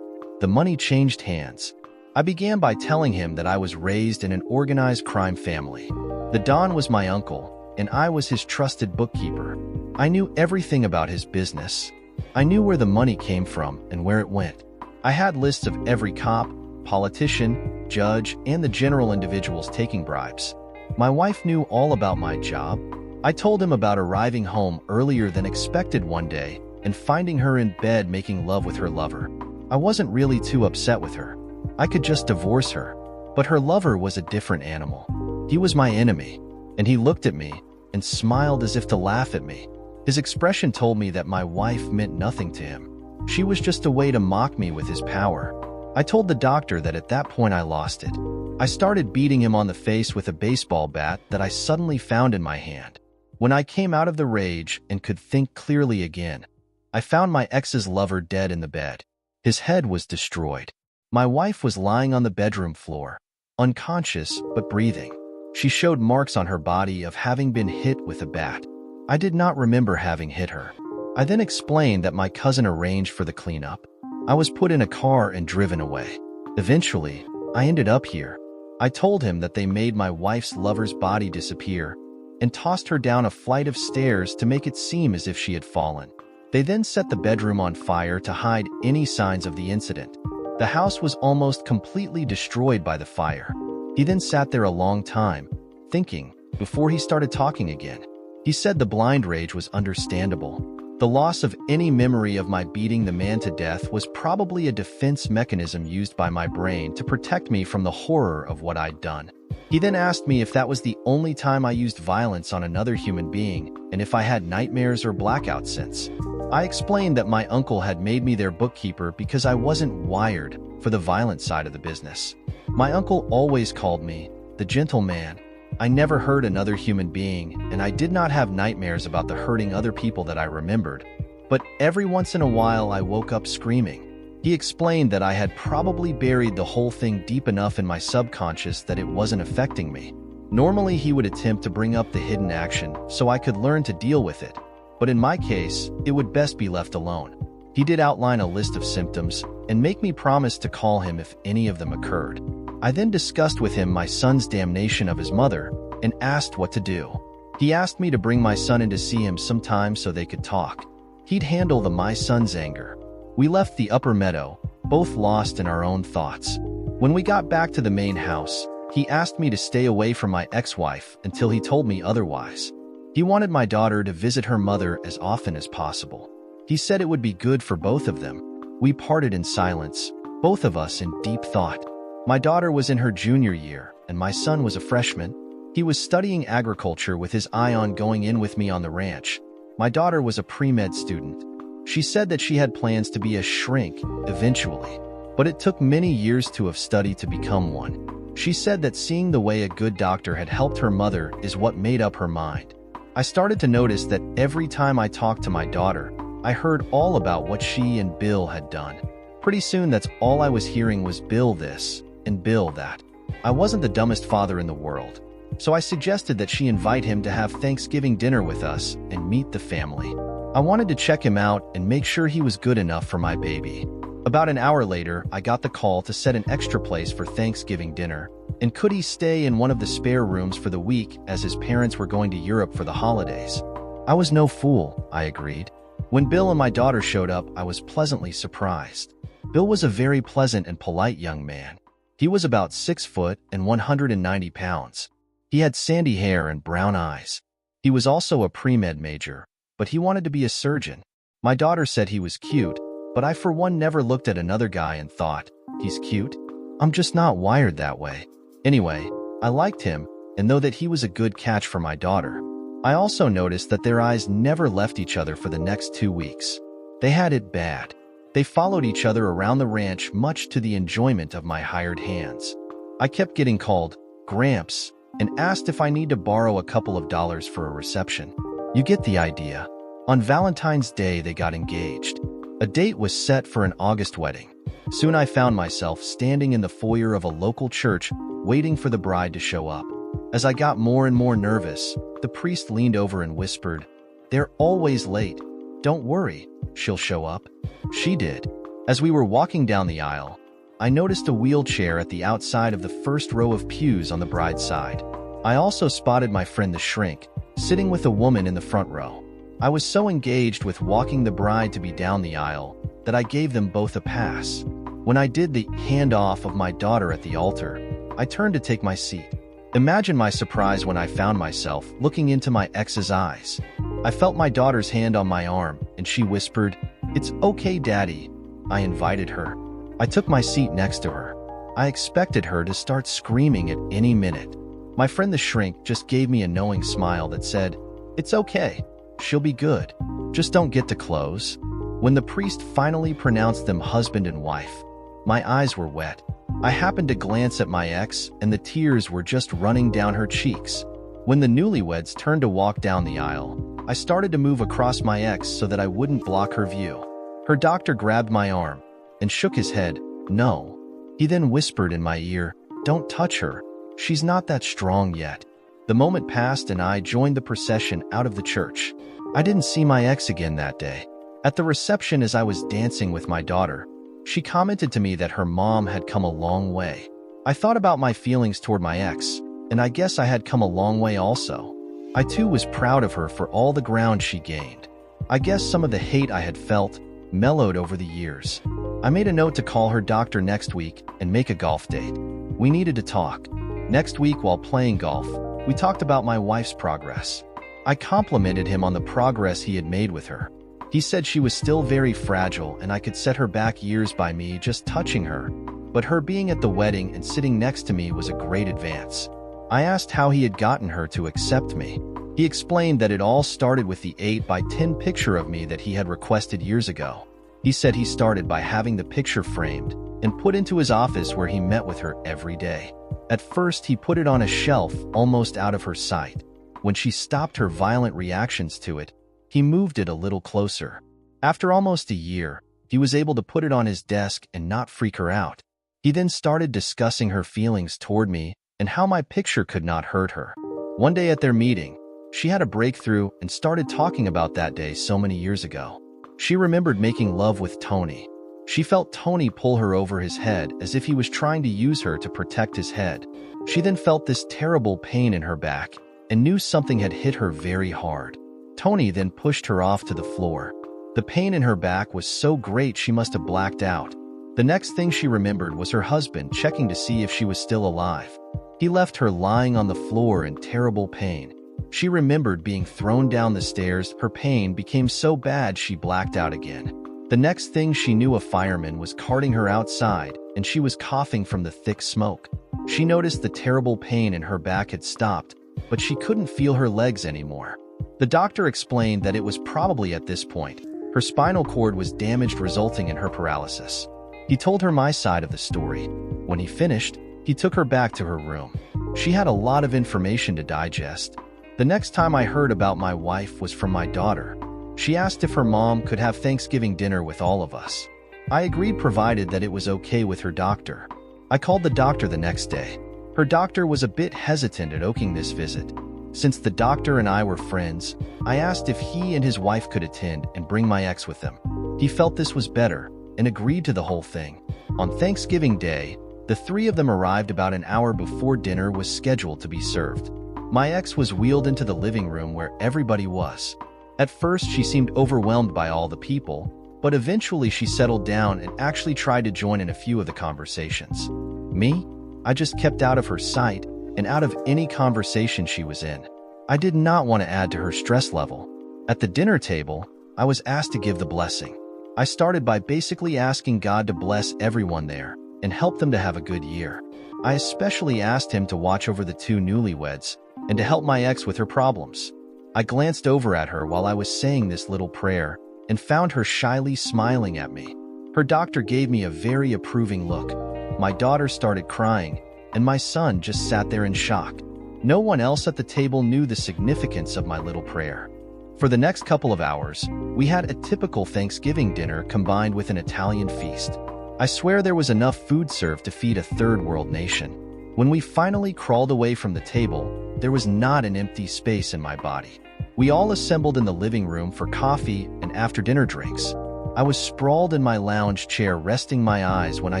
The money changed hands. I began by telling him that I was raised in an organized crime family. The Don was my uncle, and I was his trusted bookkeeper. I knew everything about his business. I knew where the money came from and where it went. I had lists of every cop, politician, judge, and the general individuals taking bribes. My wife knew all about my job. I told him about arriving home earlier than expected one day and finding her in bed making love with her lover. I wasn't really too upset with her. I could just divorce her. But her lover was a different animal. He was my enemy, and he looked at me and smiled as if to laugh at me. His expression told me that my wife meant nothing to him. She was just a way to mock me with his power. I told the doctor that at that point I lost it. I started beating him on the face with a baseball bat that I suddenly found in my hand. When I came out of the rage and could think clearly again, I found my ex's lover dead in the bed. His head was destroyed. My wife was lying on the bedroom floor, unconscious but breathing. She showed marks on her body of having been hit with a bat. I did not remember having hit her. I then explained that my cousin arranged for the cleanup. I was put in a car and driven away. Eventually, I ended up here. I told him that they made my wife's lover's body disappear and tossed her down a flight of stairs to make it seem as if she had fallen. They then set the bedroom on fire to hide any signs of the incident. The house was almost completely destroyed by the fire. He then sat there a long time, thinking, before he started talking again. He said the blind rage was understandable. The loss of any memory of my beating the man to death was probably a defense mechanism used by my brain to protect me from the horror of what I'd done. He then asked me if that was the only time I used violence on another human being and if I had nightmares or blackouts since. I explained that my uncle had made me their bookkeeper because I wasn't wired for the violent side of the business. My uncle always called me the gentleman. I never hurt another human being, and I did not have nightmares about the hurting other people that I remembered. But every once in a while I woke up screaming. He explained that I had probably buried the whole thing deep enough in my subconscious that it wasn't affecting me. Normally he would attempt to bring up the hidden action so I could learn to deal with it. But in my case, it would best be left alone. He did outline a list of symptoms and make me promise to call him if any of them occurred. I then discussed with him my son's damnation of his mother and asked what to do. He asked me to bring my son in to see him sometime so they could talk. He'd handle my son's anger. We left the upper meadow, both lost in our own thoughts. When we got back to the main house, he asked me to stay away from my ex-wife until he told me otherwise. He wanted my daughter to visit her mother as often as possible. He said it would be good for both of them. We parted in silence, both of us in deep thought. My daughter was in her junior year, and my son was a freshman. He was studying agriculture with his eye on going in with me on the ranch. My daughter was a pre-med student. She said that she had plans to be a shrink eventually, but it took many years to have studied to become one. She said that seeing the way a good doctor had helped her mother is what made up her mind. I started to notice that every time I talked to my daughter, I heard all about what she and Bill had done. Pretty soon that's all I was hearing was Bill this and Bill that. I wasn't the dumbest father in the world, so I suggested that she invite him to have Thanksgiving dinner with us and meet the family. I wanted to check him out and make sure he was good enough for my baby. About an hour later, I got the call to set an extra place for Thanksgiving dinner, and could he stay in one of the spare rooms for the week as his parents were going to Europe for the holidays. I was no fool, I agreed. When Bill and my daughter showed up, I was pleasantly surprised. Bill was a very pleasant and polite young man. He was about 6 foot and 190 pounds. He had sandy hair and brown eyes. He was also a pre-med major, but he wanted to be a surgeon. My daughter said he was cute, but I for one never looked at another guy and thought, he's cute? I'm just not wired that way. Anyway, I liked him and know that he was a good catch for my daughter. I also noticed that their eyes never left each other for the next 2 weeks. They had it bad. They followed each other around the ranch much to the enjoyment of my hired hands. I kept getting called Gramps and asked if I need to borrow a couple of dollars for a reception. You get the idea. On Valentine's Day, they got engaged. A date was set for an August wedding. Soon I found myself standing in the foyer of a local church, waiting for the bride to show up. As I got more and more nervous, the priest leaned over and whispered, "They're always late. Don't worry, she'll show up." She did. As we were walking down the aisle, I noticed a wheelchair at the outside of the first row of pews on the bride's side. I also spotted my friend the shrink, sitting with a woman in the front row. I was so engaged with walking the bride to be down the aisle that I gave them both a pass. When I did the handoff of my daughter at the altar, I turned to take my seat. Imagine my surprise when I found myself looking into my ex's eyes. I felt my daughter's hand on my arm, and she whispered, "It's okay, Daddy." I invited her. I took my seat next to her. I expected her to start screaming at any minute. My friend the shrink just gave me a knowing smile that said, "It's okay. She'll be good. Just don't get too close." When the priest finally pronounced them husband and wife, my eyes were wet. I happened to glance at my ex, and the tears were just running down her cheeks. When the newlyweds turned to walk down the aisle, I started to move across my ex so that I wouldn't block her view. Her doctor grabbed my arm and shook his head, "No." He then whispered in my ear, "Don't touch her. She's not that strong yet." The moment passed and I joined the procession out of the church. I didn't see my ex again that day. At the reception, as I was dancing with my daughter, she commented to me that her mom had come a long way. I thought about my feelings toward my ex, and I guess I had come a long way also. I too was proud of her for all the ground she gained. I guess some of the hate I had felt mellowed over the years. I made a note to call her doctor next week and make a golf date. We needed to talk. Next week, while playing golf, we talked about my wife's progress. I complimented him on the progress he had made with her. He said she was still very fragile and I could set her back years by me just touching her, but her being at the wedding and sitting next to me was a great advance. I asked how he had gotten her to accept me. He explained that it all started with the 8x10 picture of me that he had requested years ago. He said he started by having the picture framed and put into his office where he met with her every day. At first, he put it on a shelf almost out of her sight. When she stopped her violent reactions to it, he moved it a little closer. After almost a year, he was able to put it on his desk and not freak her out. He then started discussing her feelings toward me and how my picture could not hurt her. One day at their meeting, she had a breakthrough and started talking about that day so many years ago. She remembered making love with Tony. She felt Tony pull her over his head as if he was trying to use her to protect his head. She then felt this terrible pain in her back and knew something had hit her very hard. Tony then pushed her off to the floor. The pain in her back was so great she must have blacked out. The next thing she remembered was her husband checking to see if she was still alive. He left her lying on the floor in terrible pain. She remembered being thrown down the stairs. Her pain became so bad she blacked out again. The next thing she knew, a fireman was carting her outside and she was coughing from the thick smoke. She noticed the terrible pain in her back had stopped, but she couldn't feel her legs anymore. The doctor explained that it was probably at this point her spinal cord was damaged, resulting in her paralysis. He told her my side of the story. When he finished, he took her back to her room. She had a lot of information to digest. The next time I heard about my wife was from my daughter. She asked if her mom could have Thanksgiving dinner with all of us. I agreed, provided that it was okay with her doctor. I called the doctor the next day. Her doctor was a bit hesitant at opening this visit. Since the doctor and I were friends, I asked if he and his wife could attend and bring my ex with them. He felt this was better and agreed to the whole thing. On Thanksgiving Day, the three of them arrived about an hour before dinner was scheduled to be served. My ex was wheeled into the living room where everybody was. At first, she seemed overwhelmed by all the people, but eventually she settled down and actually tried to join in a few of the conversations. Me? I just kept out of her sight and out of any conversation she was in. I did not want to add to her stress level. At the dinner table, I was asked to give the blessing. I started by basically asking God to bless everyone there and help them to have a good year. I especially asked him to watch over the two newlyweds and to help my ex with her problems. I glanced over at her while I was saying this little prayer and found her shyly smiling at me. Her doctor gave me a very approving look. My daughter started crying, and my son just sat there in shock. No one else at the table knew the significance of my little prayer. For the next couple of hours, we had a typical Thanksgiving dinner combined with an Italian feast. I swear there was enough food served to feed a third-world nation. When we finally crawled away from the table, there was not an empty space in my body. We all assembled in the living room for coffee and after-dinner drinks. I was sprawled in my lounge chair resting my eyes when I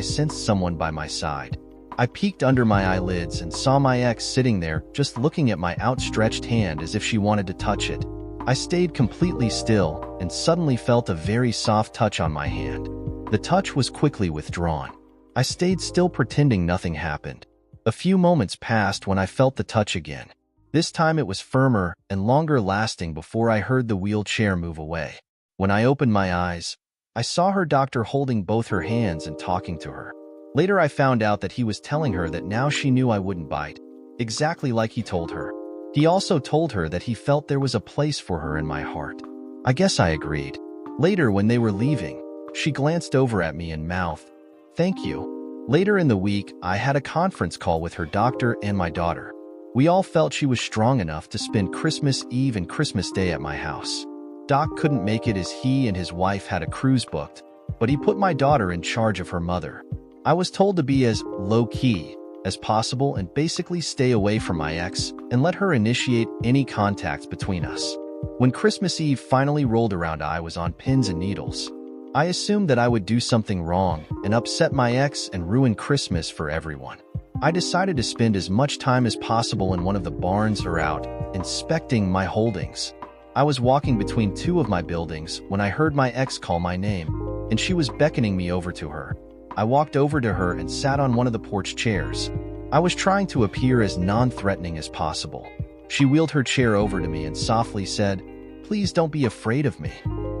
sensed someone by my side. I peeked under my eyelids and saw my ex sitting there just looking at my outstretched hand as if she wanted to touch it. I stayed completely still and suddenly felt a very soft touch on my hand. The touch was quickly withdrawn. I stayed still pretending nothing happened. A few moments passed when I felt the touch again. This time it was firmer and longer lasting before I heard the wheelchair move away. When I opened my eyes, I saw her doctor holding both her hands and talking to her. Later I found out that he was telling her that now she knew I wouldn't bite, exactly like he told her. He also told her that he felt there was a place for her in my heart. I guess I agreed. Later, when they were leaving, she glanced over at me and mouthed, "Thank you." Later in the week, I had a conference call with her doctor and my daughter. We all felt she was strong enough to spend Christmas Eve and Christmas Day at my house. Doc couldn't make it as he and his wife had a cruise booked, but he put my daughter in charge of her mother. I was told to be as low-key as possible and basically stay away from my ex and let her initiate any contacts between us. When Christmas Eve finally rolled around, I was on pins and needles. I assumed that I would do something wrong and upset my ex and ruin Christmas for everyone. I decided to spend as much time as possible in one of the barns or out, inspecting my holdings. I was walking between two of my buildings when I heard my ex call my name, and she was beckoning me over to her. I walked over to her and sat on one of the porch chairs. I was trying to appear as non-threatening as possible. She wheeled her chair over to me and softly said, "Please don't be afraid of me.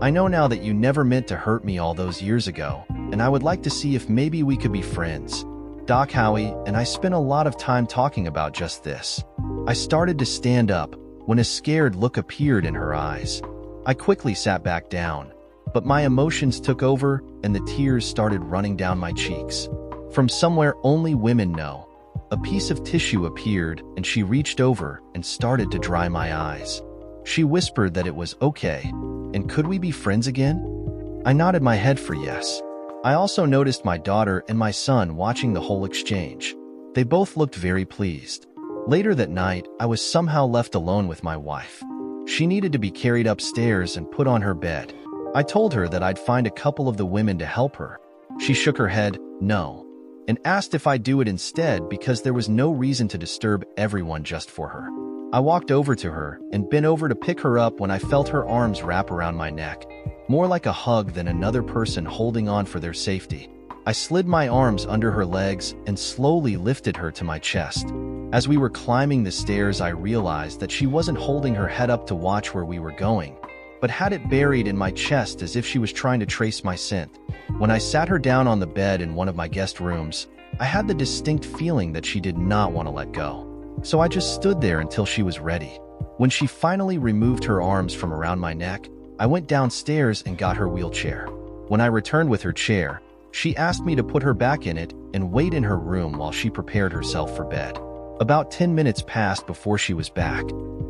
I know now that you never meant to hurt me all those years ago, and I would like to see if maybe we could be friends." Doc Howie and I spent a lot of time talking about just this. I started to stand up when a scared look appeared in her eyes. I quickly sat back down, but my emotions took over and the tears started running down my cheeks. From somewhere only women know, a piece of tissue appeared and she reached over and started to dry my eyes. She whispered that it was okay, and could we be friends again? I nodded my head for yes. I also noticed my daughter and my son watching the whole exchange. They both looked very pleased. Later that night, I was somehow left alone with my wife. She needed to be carried upstairs and put on her bed. I told her that I'd find a couple of the women to help her. She shook her head, no, and asked if I'd do it instead because there was no reason to disturb everyone just for her. I walked over to her and bent over to pick her up when I felt her arms wrap around my neck, more like a hug than another person holding on for their safety. I slid my arms under her legs and slowly lifted her to my chest. As we were climbing the stairs, I realized that she wasn't holding her head up to watch where we were going, but had it buried in my chest as if she was trying to trace my scent. When I sat her down on the bed in one of my guest rooms, I had the distinct feeling that she did not want to let go. So I just stood there until she was ready. When she finally removed her arms from around my neck, I went downstairs and got her wheelchair. When I returned with her chair, she asked me to put her back in it and wait in her room while she prepared herself for bed. About 10 minutes passed before she was back.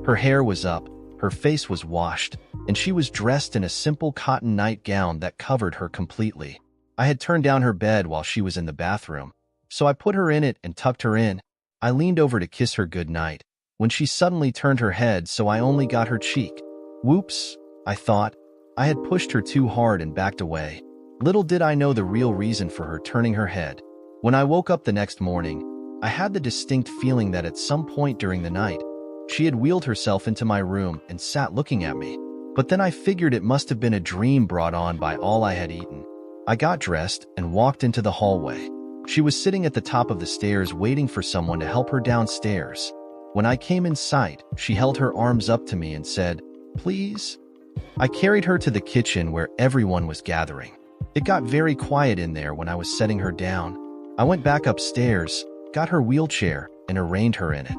Her hair was up, her face was washed, and she was dressed in a simple cotton nightgown that covered her completely. I had turned down her bed while she was in the bathroom, so I put her in it and tucked her in. I leaned over to kiss her goodnight, when she suddenly turned her head, so I only got her cheek. Whoops, I thought. I had pushed her too hard and backed away. Little did I know the real reason for her turning her head. When I woke up the next morning, I had the distinct feeling that at some point during the night, she had wheeled herself into my room and sat looking at me. But then I figured it must have been a dream brought on by all I had eaten. I got dressed and walked into the hallway. She was sitting at the top of the stairs waiting for someone to help her downstairs. When I came in sight, she held her arms up to me and said, "Please?" I carried her to the kitchen where everyone was gathering. It got very quiet in there when I was setting her down. I went back upstairs, got her wheelchair, and arranged her in it.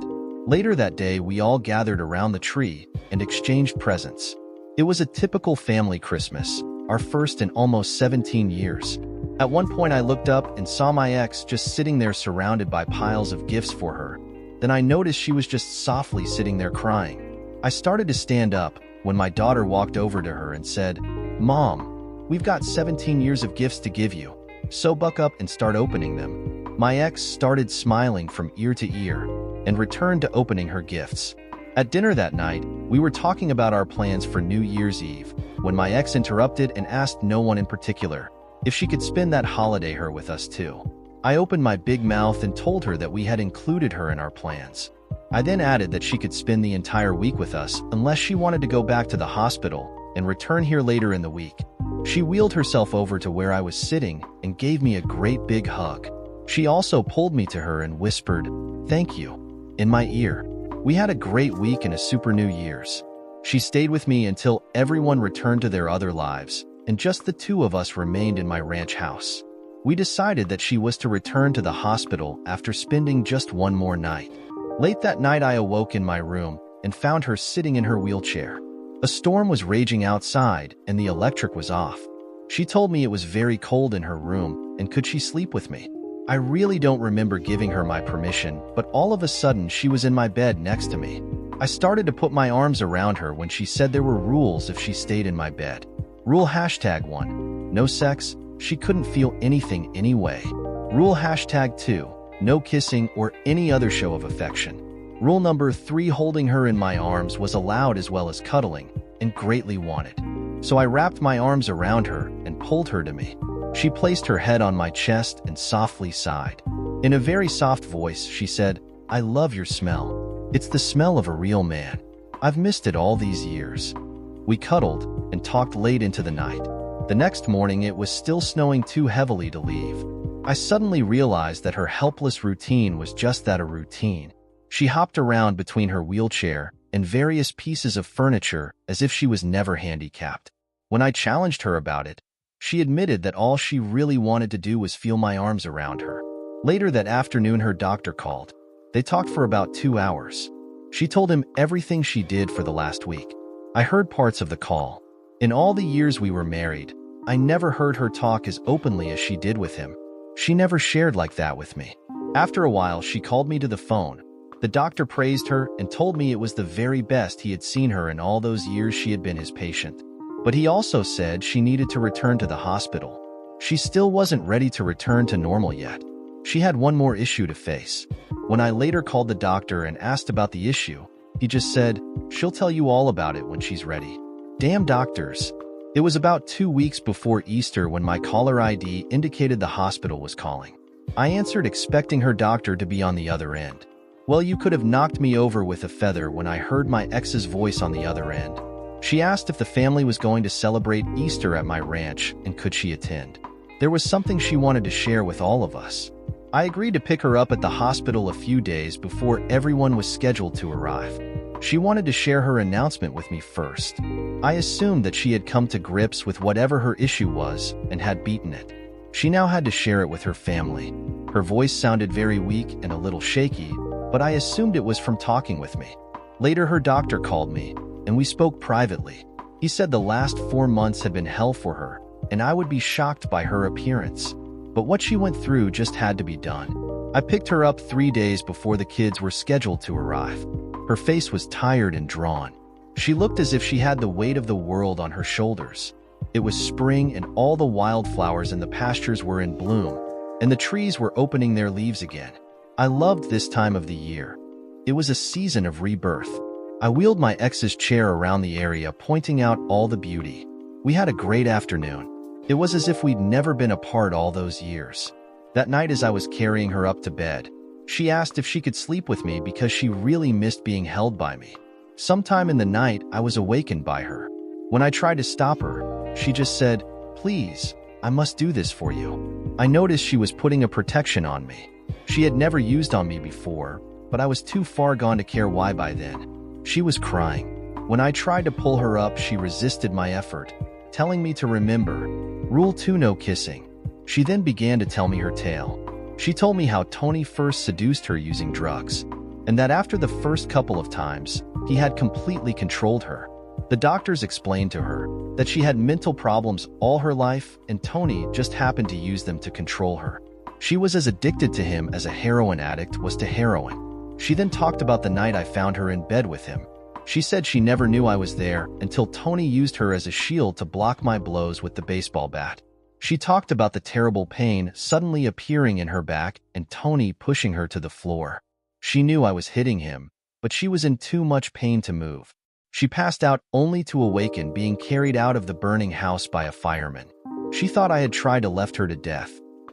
Later that day, we all gathered around the tree and exchanged presents. It was a typical family Christmas, our first in almost 17 years. At one point, I looked up and saw my ex just sitting there surrounded by piles of gifts for her. Then I noticed she was just softly sitting there crying. I started to stand up when my daughter walked over to her and said, "Mom, we've got 17 years of gifts to give you, so buck up and start opening them." My ex started smiling from ear to ear and returned to opening her gifts. At dinner that night, we were talking about our plans for New Year's Eve when my ex interrupted and asked no one in particular if she could spend that holiday her with us too. I opened my big mouth and told her that we had included her in our plans. I then added that she could spend the entire week with us unless she wanted to go back to the hospital and return here later in the week. She wheeled herself over to where I was sitting and gave me a great big hug. She also pulled me to her and whispered, "Thank you," in my ear. We had a great week and a super New Year's. She stayed with me until everyone returned to their other lives, and just the two of us remained in my ranch house. We decided that she was to return to the hospital after spending just one more night. Late that night, I awoke in my room and found her sitting in her wheelchair. A storm was raging outside and the electric was off. She told me it was very cold in her room and could she sleep with me. I really don't remember giving her my permission, but all of a sudden she was in my bed next to me. I started to put my arms around her when she said there were rules if she stayed in my bed. Rule #1, no sex. She couldn't feel anything anyway. Rule #2, no kissing or any other show of affection. Rule number 3, holding her in my arms was allowed as well as cuddling, and greatly wanted. So I wrapped my arms around her and pulled her to me. She placed her head on my chest and softly sighed. In a very soft voice, she said, "I love your smell. It's the smell of a real man. I've missed it all these years." We cuddled and talked late into the night. The next morning, it was still snowing too heavily to leave. I suddenly realized that her helpless routine was just that, a routine. She hopped around between her wheelchair and various pieces of furniture as if she was never handicapped. When I challenged her about it, she admitted that all she really wanted to do was feel my arms around her. Later that afternoon, her doctor called. They talked for about 2 hours. She told him everything she did for the last week. I heard parts of the call. In all the years we were married, I never heard her talk as openly as she did with him. She never shared like that with me. After a while, she called me to the phone. The doctor praised her and told me it was the very best he had seen her in all those years she had been his patient. But he also said she needed to return to the hospital. She still wasn't ready to return to normal yet. She had one more issue to face. When I later called the doctor and asked about the issue, he just said, "She'll tell you all about it when she's ready." Damn doctors. It was about 2 weeks before Easter when my caller ID indicated the hospital was calling. I answered, expecting her doctor to be on the other end. Well, you could have knocked me over with a feather when I heard my ex's voice on the other end. She asked if the family was going to celebrate Easter at my ranch and could she attend. There was something she wanted to share with all of us. I agreed to pick her up at the hospital a few days before everyone was scheduled to arrive. She wanted to share her announcement with me first. I assumed that she had come to grips with whatever her issue was and had beaten it. She now had to share it with her family. Her voice sounded very weak and a little shaky, but I assumed it was from talking with me. Later, her doctor called me, and we spoke privately. He said the last 4 months had been hell for her, and I would be shocked by her appearance. But what she went through just had to be done. I picked her up 3 days before the kids were scheduled to arrive. Her face was tired and drawn. She looked as if she had the weight of the world on her shoulders. It was spring and all the wildflowers in the pastures were in bloom, and the trees were opening their leaves again. I loved this time of the year. It was a season of rebirth. I wheeled my ex's chair around the area, pointing out all the beauty. We had a great afternoon. It was as if we'd never been apart all those years. That night, as I was carrying her up to bed, she asked if she could sleep with me because she really missed being held by me. Sometime in the night, I was awakened by her. When I tried to stop her, she just said, "Please, I must do this for you." I noticed she was putting a protection on me. She had never used on me before, but I was too far gone to care why by then. She was crying. When I tried to pull her up, she resisted my effort, telling me to remember. Rule 2, no kissing. She then began to tell me her tale. She told me how Tony first seduced her using drugs, and that after the first couple of times, he had completely controlled her. The doctors explained to her that she had mental problems all her life and Tony just happened to use them to control her. She was as addicted to him as a heroin addict was to heroin. She then talked about the night I found her in bed with him. She said she never knew I was there until Tony used her as a shield to block my blows with the baseball bat. She talked about the terrible pain suddenly appearing in her back and Tony pushing her to the floor. She knew I was hitting him, but she was in too much pain to move. She passed out only to awaken being carried out of the burning house by a fireman. She thought I had tried to left her to death.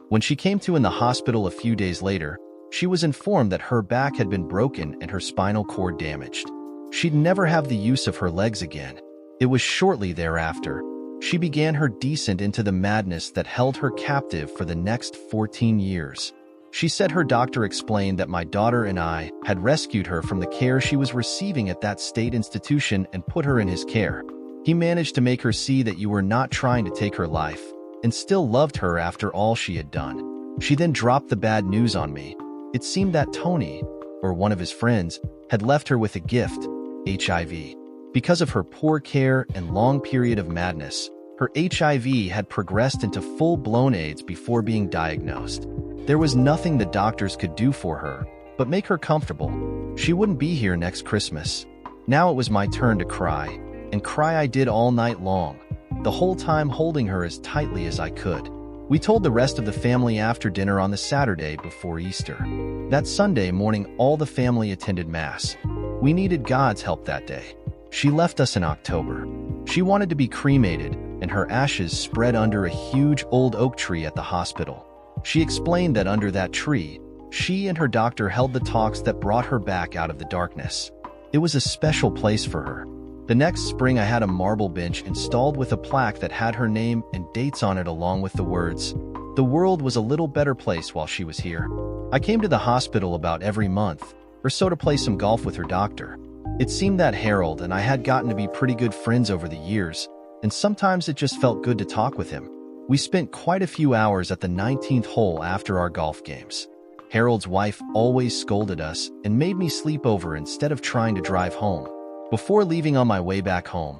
When she came to in the hospital a few days later, she was informed that her back had been broken and her spinal cord damaged. She'd never have the use of her legs again. It was shortly thereafter she began her descent into the madness that held her captive for the next 14 years. She said her doctor explained that my daughter and I had rescued her from the care she was receiving at that state institution and put her in his care. He managed to make her see that you were not trying to take her life and still loved her after all she had done. She then dropped the bad news on me. It seemed that Tony, or one of his friends, had left her with a gift, HIV. Because of her poor care and long period of madness, her HIV had progressed into full-blown AIDS before being diagnosed. There was nothing the doctors could do for her, but make her comfortable. She wouldn't be here next Christmas. Now it was my turn to cry, and cry I did all night long, the whole time holding her as tightly as I could. We told the rest of the family after dinner on the Saturday before Easter. That Sunday morning, all the family attended Mass. We needed God's help that day. She left us in October. She wanted to be cremated, and her ashes spread under a huge old oak tree at the hospital. She explained that under that tree, she and her doctor held the talks that brought her back out of the darkness. It was a special place for her. The next spring I had a marble bench installed with a plaque that had her name and dates on it along with the words, "The world was a little better place while she was here." I came to the hospital about every month or so to play some golf with her doctor. It seemed that Harold and I had gotten to be pretty good friends over the years, and sometimes it just felt good to talk with him. We spent quite a few hours at the 19th hole after our golf games. Harold's wife always scolded us and made me sleep over instead of trying to drive home. Before leaving on my way back home,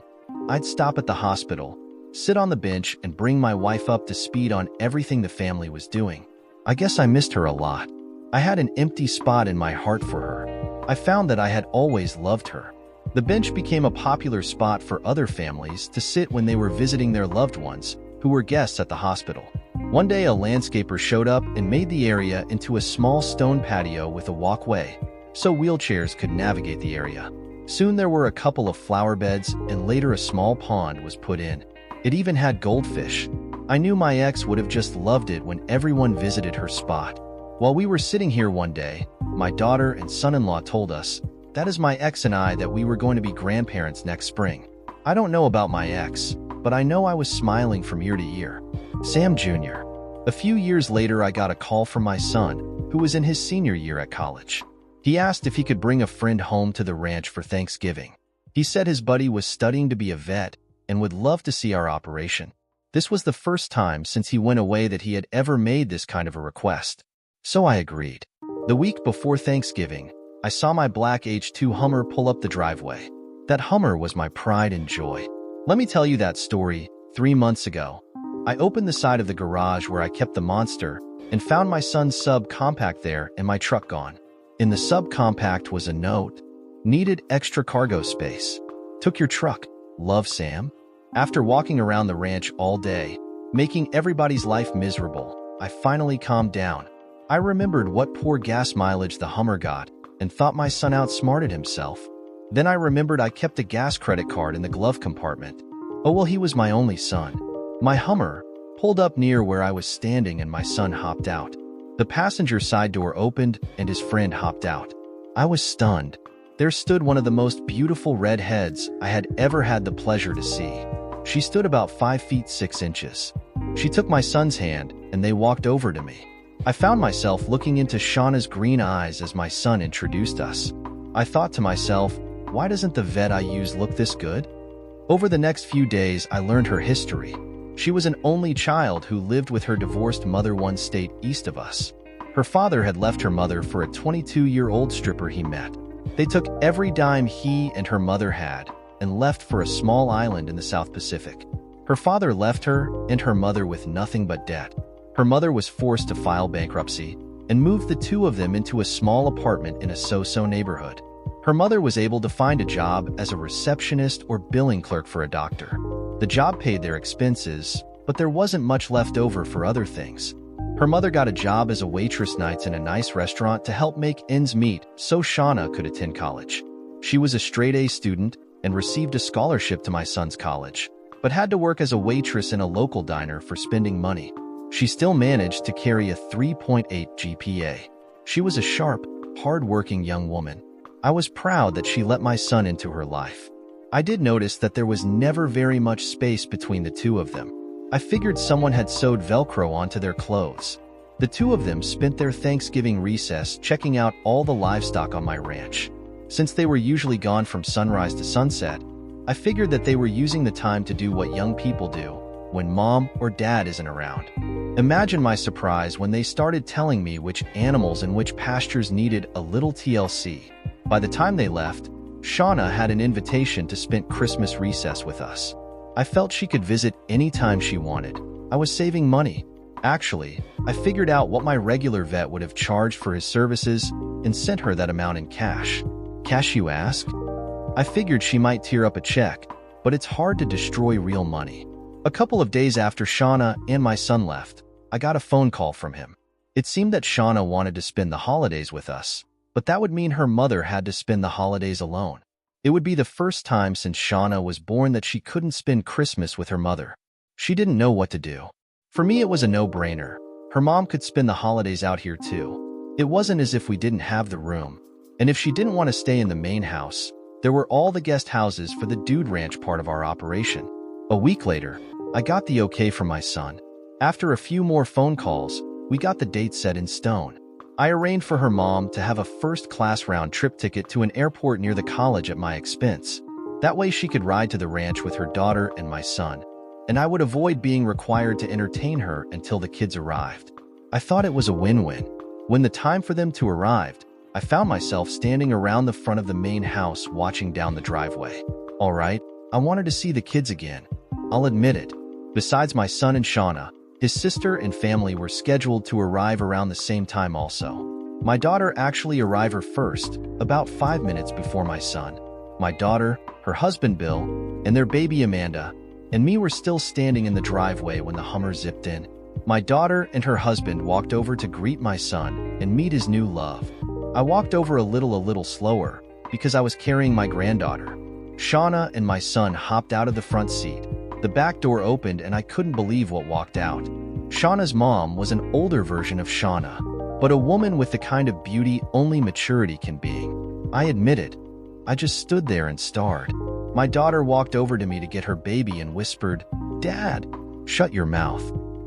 I'd stop at the hospital, sit on the bench, and bring my wife up to speed on everything the family was doing. I guess I missed her a lot. I had an empty spot in my heart for her. I found that I had always loved her. The bench became a popular spot for other families to sit when they were visiting their loved ones who were guests at the hospital. One day a landscaper showed up and made the area into a small stone patio with a walkway, so wheelchairs could navigate the area. Soon there were a couple of flower beds and later a small pond was put in. It even had goldfish. I knew my ex would have just loved it when everyone visited her spot. While we were sitting here one day, my daughter and son-in-law told us, that is my ex and I, that we were going to be grandparents next spring. I don't know about my ex, but I know I was smiling from ear to ear. Sam Jr. A few years later, I got a call from my son, who was in his senior year at college. He asked if he could bring a friend home to the ranch for Thanksgiving. He said his buddy was studying to be a vet and would love to see our operation. This was the first time since he went away that he had ever made this kind of a request. So I agreed. The week before Thanksgiving, I saw my black H2 Hummer pull up the driveway. That Hummer was my pride and joy. Let me tell you that story. 3 months ago, I opened the side of the garage where I kept the monster and found my son's subcompact there and my truck gone. In the subcompact was a note. Needed extra cargo space. Took your truck. Love, Sam. After walking around the ranch all day, making everybody's life miserable, I finally calmed down. I remembered what poor gas mileage the Hummer got and thought my son outsmarted himself. Then I remembered I kept a gas credit card in the glove compartment. Oh well, he was my only son. My Hummer pulled up near where I was standing and my son hopped out. The passenger side door opened and his friend hopped out. I was stunned. There stood one of the most beautiful redheads I had ever had the pleasure to see. She stood about 5 feet 6 inches. She took my son's hand and they walked over to me. I found myself looking into Shauna's green eyes as my son introduced us. I thought to myself, why doesn't the vet I use look this good? Over the next few days, I learned her history. She was an only child who lived with her divorced mother one state east of us. Her father had left her mother for a 22-year-old stripper he met. They took every dime he and her mother had and left for a small island in the South Pacific. Her father left her and her mother with nothing but debt. Her mother was forced to file bankruptcy and moved the two of them into a small apartment in a so-so neighborhood. Her mother was able to find a job as a receptionist or billing clerk for a doctor. The job paid their expenses, but there wasn't much left over for other things. Her mother got a job as a waitress nights in a nice restaurant to help make ends meet so Shauna could attend college. She was a straight-A student and received a scholarship to my son's college, but had to work as a waitress in a local diner for spending money. She still managed to carry a 3.8 GPA. She was a sharp, hard-working young woman. I was proud that she let my son into her life. I did notice that there was never very much space between the two of them. I figured someone had sewed Velcro onto their clothes. The two of them spent their Thanksgiving recess checking out all the livestock on my ranch. Since they were usually gone from sunrise to sunset, I figured that they were using the time to do what young people do when mom or dad isn't around. Imagine my surprise when they started telling me which animals and which pastures needed a little TLC. By the time they left, Shauna had an invitation to spend Christmas recess with us. I felt she could visit anytime she wanted. I was saving money. Actually, I figured out what my regular vet would have charged for his services and sent her that amount in cash. Cash, you ask? I figured she might tear up a check, but it's hard to destroy real money. A couple of days after Shauna and my son left, I got a phone call from him. It seemed that Shauna wanted to spend the holidays with us, but that would mean her mother had to spend the holidays alone. It would be the first time since Shauna was born that she couldn't spend Christmas with her mother. She didn't know what to do. For me, it was a no-brainer. Her mom could spend the holidays out here too. It wasn't as if we didn't have the room. And if she didn't want to stay in the main house, there were all the guest houses for the Dude Ranch part of our operation. A week later, I got the okay from my son. After a few more phone calls, we got the date set in stone. I arranged for her mom to have a first-class round-trip ticket to an airport near the college at my expense. That way she could ride to the ranch with her daughter and my son, and I would avoid being required to entertain her until the kids arrived. I thought it was a win-win. When the time for them to arrive, I found myself standing around the front of the main house watching down the driveway. All right, I wanted to see the kids again. I'll admit it. Besides my son and Shauna, his sister and family were scheduled to arrive around the same time also. My daughter actually arrived first, about 5 minutes before my son. My daughter, her husband Bill, and their baby Amanda, and me were still standing in the driveway when the Hummer zipped in. My daughter and her husband walked over to greet my son and meet his new love. I walked over a little slower because I was carrying my granddaughter. Shauna and my son hopped out of the front seat. The back door opened and I couldn't believe what walked out. Shauna's mom was an older version of Shauna, but a woman with the kind of beauty only maturity can bring. I admitted. I just stood there and stared. My daughter walked over to me to get her baby and whispered, "Dad, shut your mouth.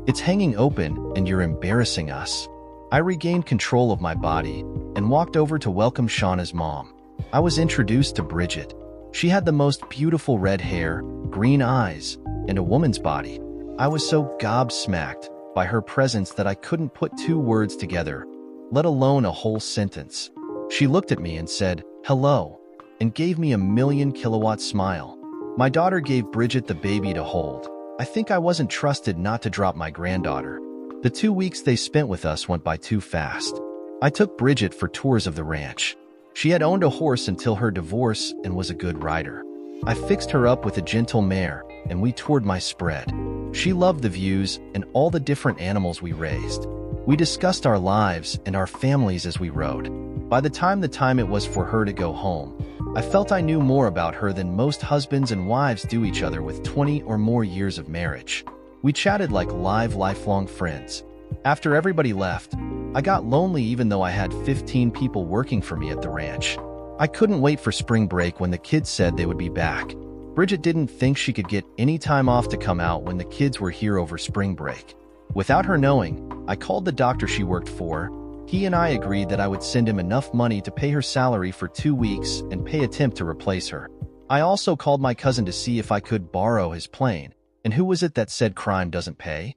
It's hanging open and you're embarrassing us." I regained control of my body and walked over to welcome Shauna's mom. I was introduced to Bridget. She had the most beautiful red hair, green eyes, and a woman's body. I was so gobsmacked by her presence that I couldn't put two words together, let alone a whole sentence. She looked at me and said, "Hello," and gave me a 1,000,000-kilowatt smile. My daughter gave Bridget the baby to hold. I think I wasn't trusted not to drop my granddaughter. The 2 weeks they spent with us went by too fast. I took Bridget for tours of the ranch. She had owned a horse until her divorce and was a good rider. I fixed her up with a gentle mare, and we toured my spread. She loved the views and all the different animals we raised. We discussed our lives and our families as we rode. By the time it was for her to go home, I felt I knew more about her than most husbands and wives do each other with 20 or more years of marriage. We chatted like lifelong friends. After everybody left, I got lonely even though I had 15 people working for me at the ranch. I couldn't wait for spring break when the kids said they would be back. Bridget didn't think she could get any time off to come out when the kids were here over spring break. Without her knowing, I called the doctor she worked for. He and I agreed that I would send him enough money to pay her salary for 2 weeks and pay a temp to replace her. I also called my cousin to see if I could borrow his plane. And who was it that said crime doesn't pay?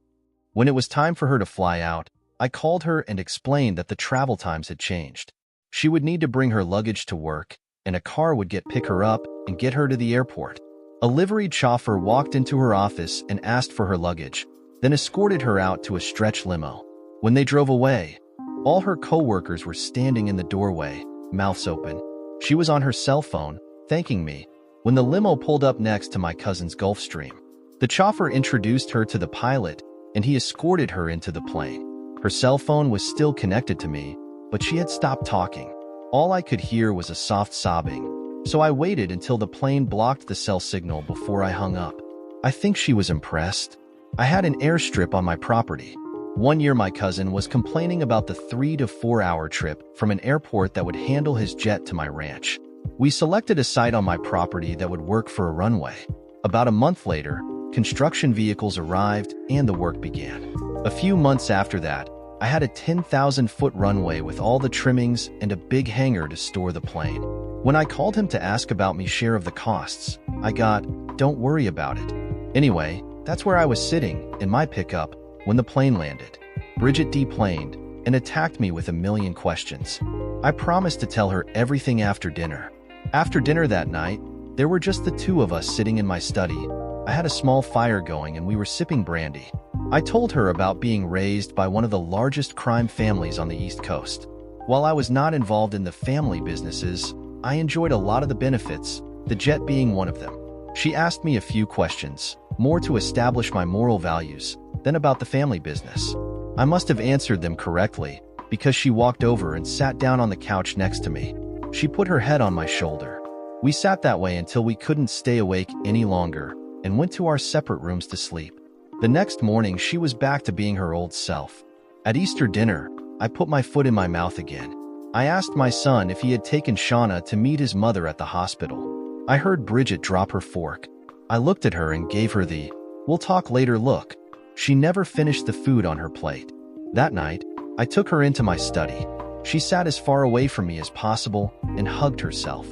When it was time for her to fly out, I called her and explained that the travel times had changed. She would need to bring her luggage to work, and a car would pick her up and get her to the airport. A liveried chauffeur walked into her office and asked for her luggage, then escorted her out to a stretch limo. When they drove away, all her co-workers were standing in the doorway, mouths open. She was on her cell phone, thanking me, when the limo pulled up next to my cousin's Gulfstream. The chauffeur introduced her to the pilot, and he escorted her into the plane. Her cell phone was still connected to me, but she had stopped talking. All I could hear was a soft sobbing, so I waited until the plane blocked the cell signal before I hung up. I think she was impressed. I had an airstrip on my property. One year my cousin was complaining about the 3 to 4 hour trip from an airport that would handle his jet to my ranch. We selected a site on my property that would work for a runway. About a month later, construction vehicles arrived and the work began. A few months after that, I had a 10,000-foot runway with all the trimmings and a big hangar to store the plane. When I called him to ask about me share of the costs, I got, "Don't worry about it." Anyway, that's where I was sitting, in my pickup, when the plane landed. Bridget deplaned and attacked me with a million questions. I promised to tell her everything after dinner. After dinner that night, there were just the two of us sitting in my study. I had a small fire going and we were sipping brandy. I told her about being raised by one of the largest crime families on the East Coast. While I was not involved in the family businesses, I enjoyed a lot of the benefits, the jet being one of them. She asked me a few questions, more to establish my moral values than about the family business. I must have answered them correctly, because she walked over and sat down on the couch next to me. She put her head on my shoulder. We sat that way until we couldn't stay awake any longer and went to our separate rooms to sleep. The next morning, she was back to being her old self. At Easter dinner, I put my foot in my mouth again. I asked my son if he had taken Shauna to meet his mother at the hospital. I heard Bridget drop her fork. I looked at her and gave her the "we'll talk later" look. She never finished the food on her plate. That night, I took her into my study. She sat as far away from me as possible and hugged herself.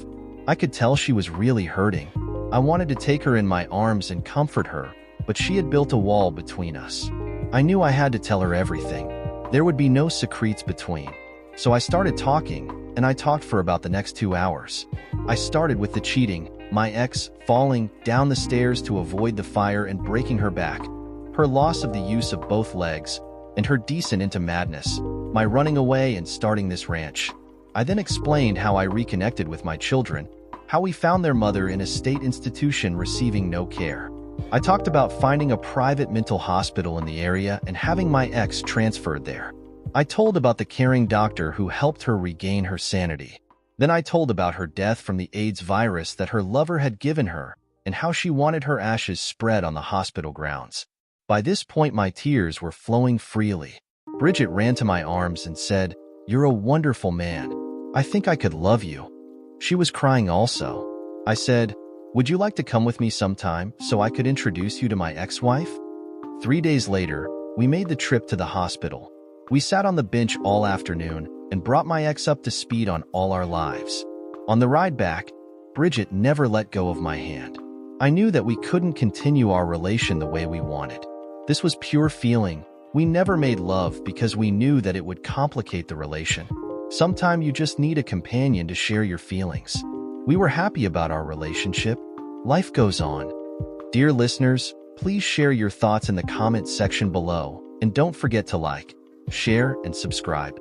I could tell she was really hurting. I wanted to take her in my arms and comfort her, but she had built a wall between us. I knew I had to tell her everything. There would be no secrets between. So I started talking, and I talked for about the next 2 hours. I started with the cheating, my ex falling down the stairs to avoid the fire and breaking her back, her loss of the use of both legs, and her descent into madness, my running away and starting this ranch. I then explained how I reconnected with my children, how we found their mother in a state institution receiving no care. I talked about finding a private mental hospital in the area and having my ex transferred there. I told about the caring doctor who helped her regain her sanity. Then I told about her death from the AIDS virus that her lover had given her and how she wanted her ashes spread on the hospital grounds. By this point, my tears were flowing freely. Bridget ran to my arms and said, "You're a wonderful man. I think I could love you." She was crying also. I said, "Would you like to come with me sometime so I could introduce you to my ex-wife?" 3 days later, we made the trip to the hospital. We sat on the bench all afternoon and brought my ex up to speed on all our lives. On the ride back, Bridget never let go of my hand. I knew that we couldn't continue our relation the way we wanted. This was pure feeling. We never made love because we knew that it would complicate the relation. Sometimes you just need a companion to share your feelings. We were happy about our relationship. Life goes on. Dear listeners, please share your thoughts in the comments section below, and don't forget to like, share, and subscribe.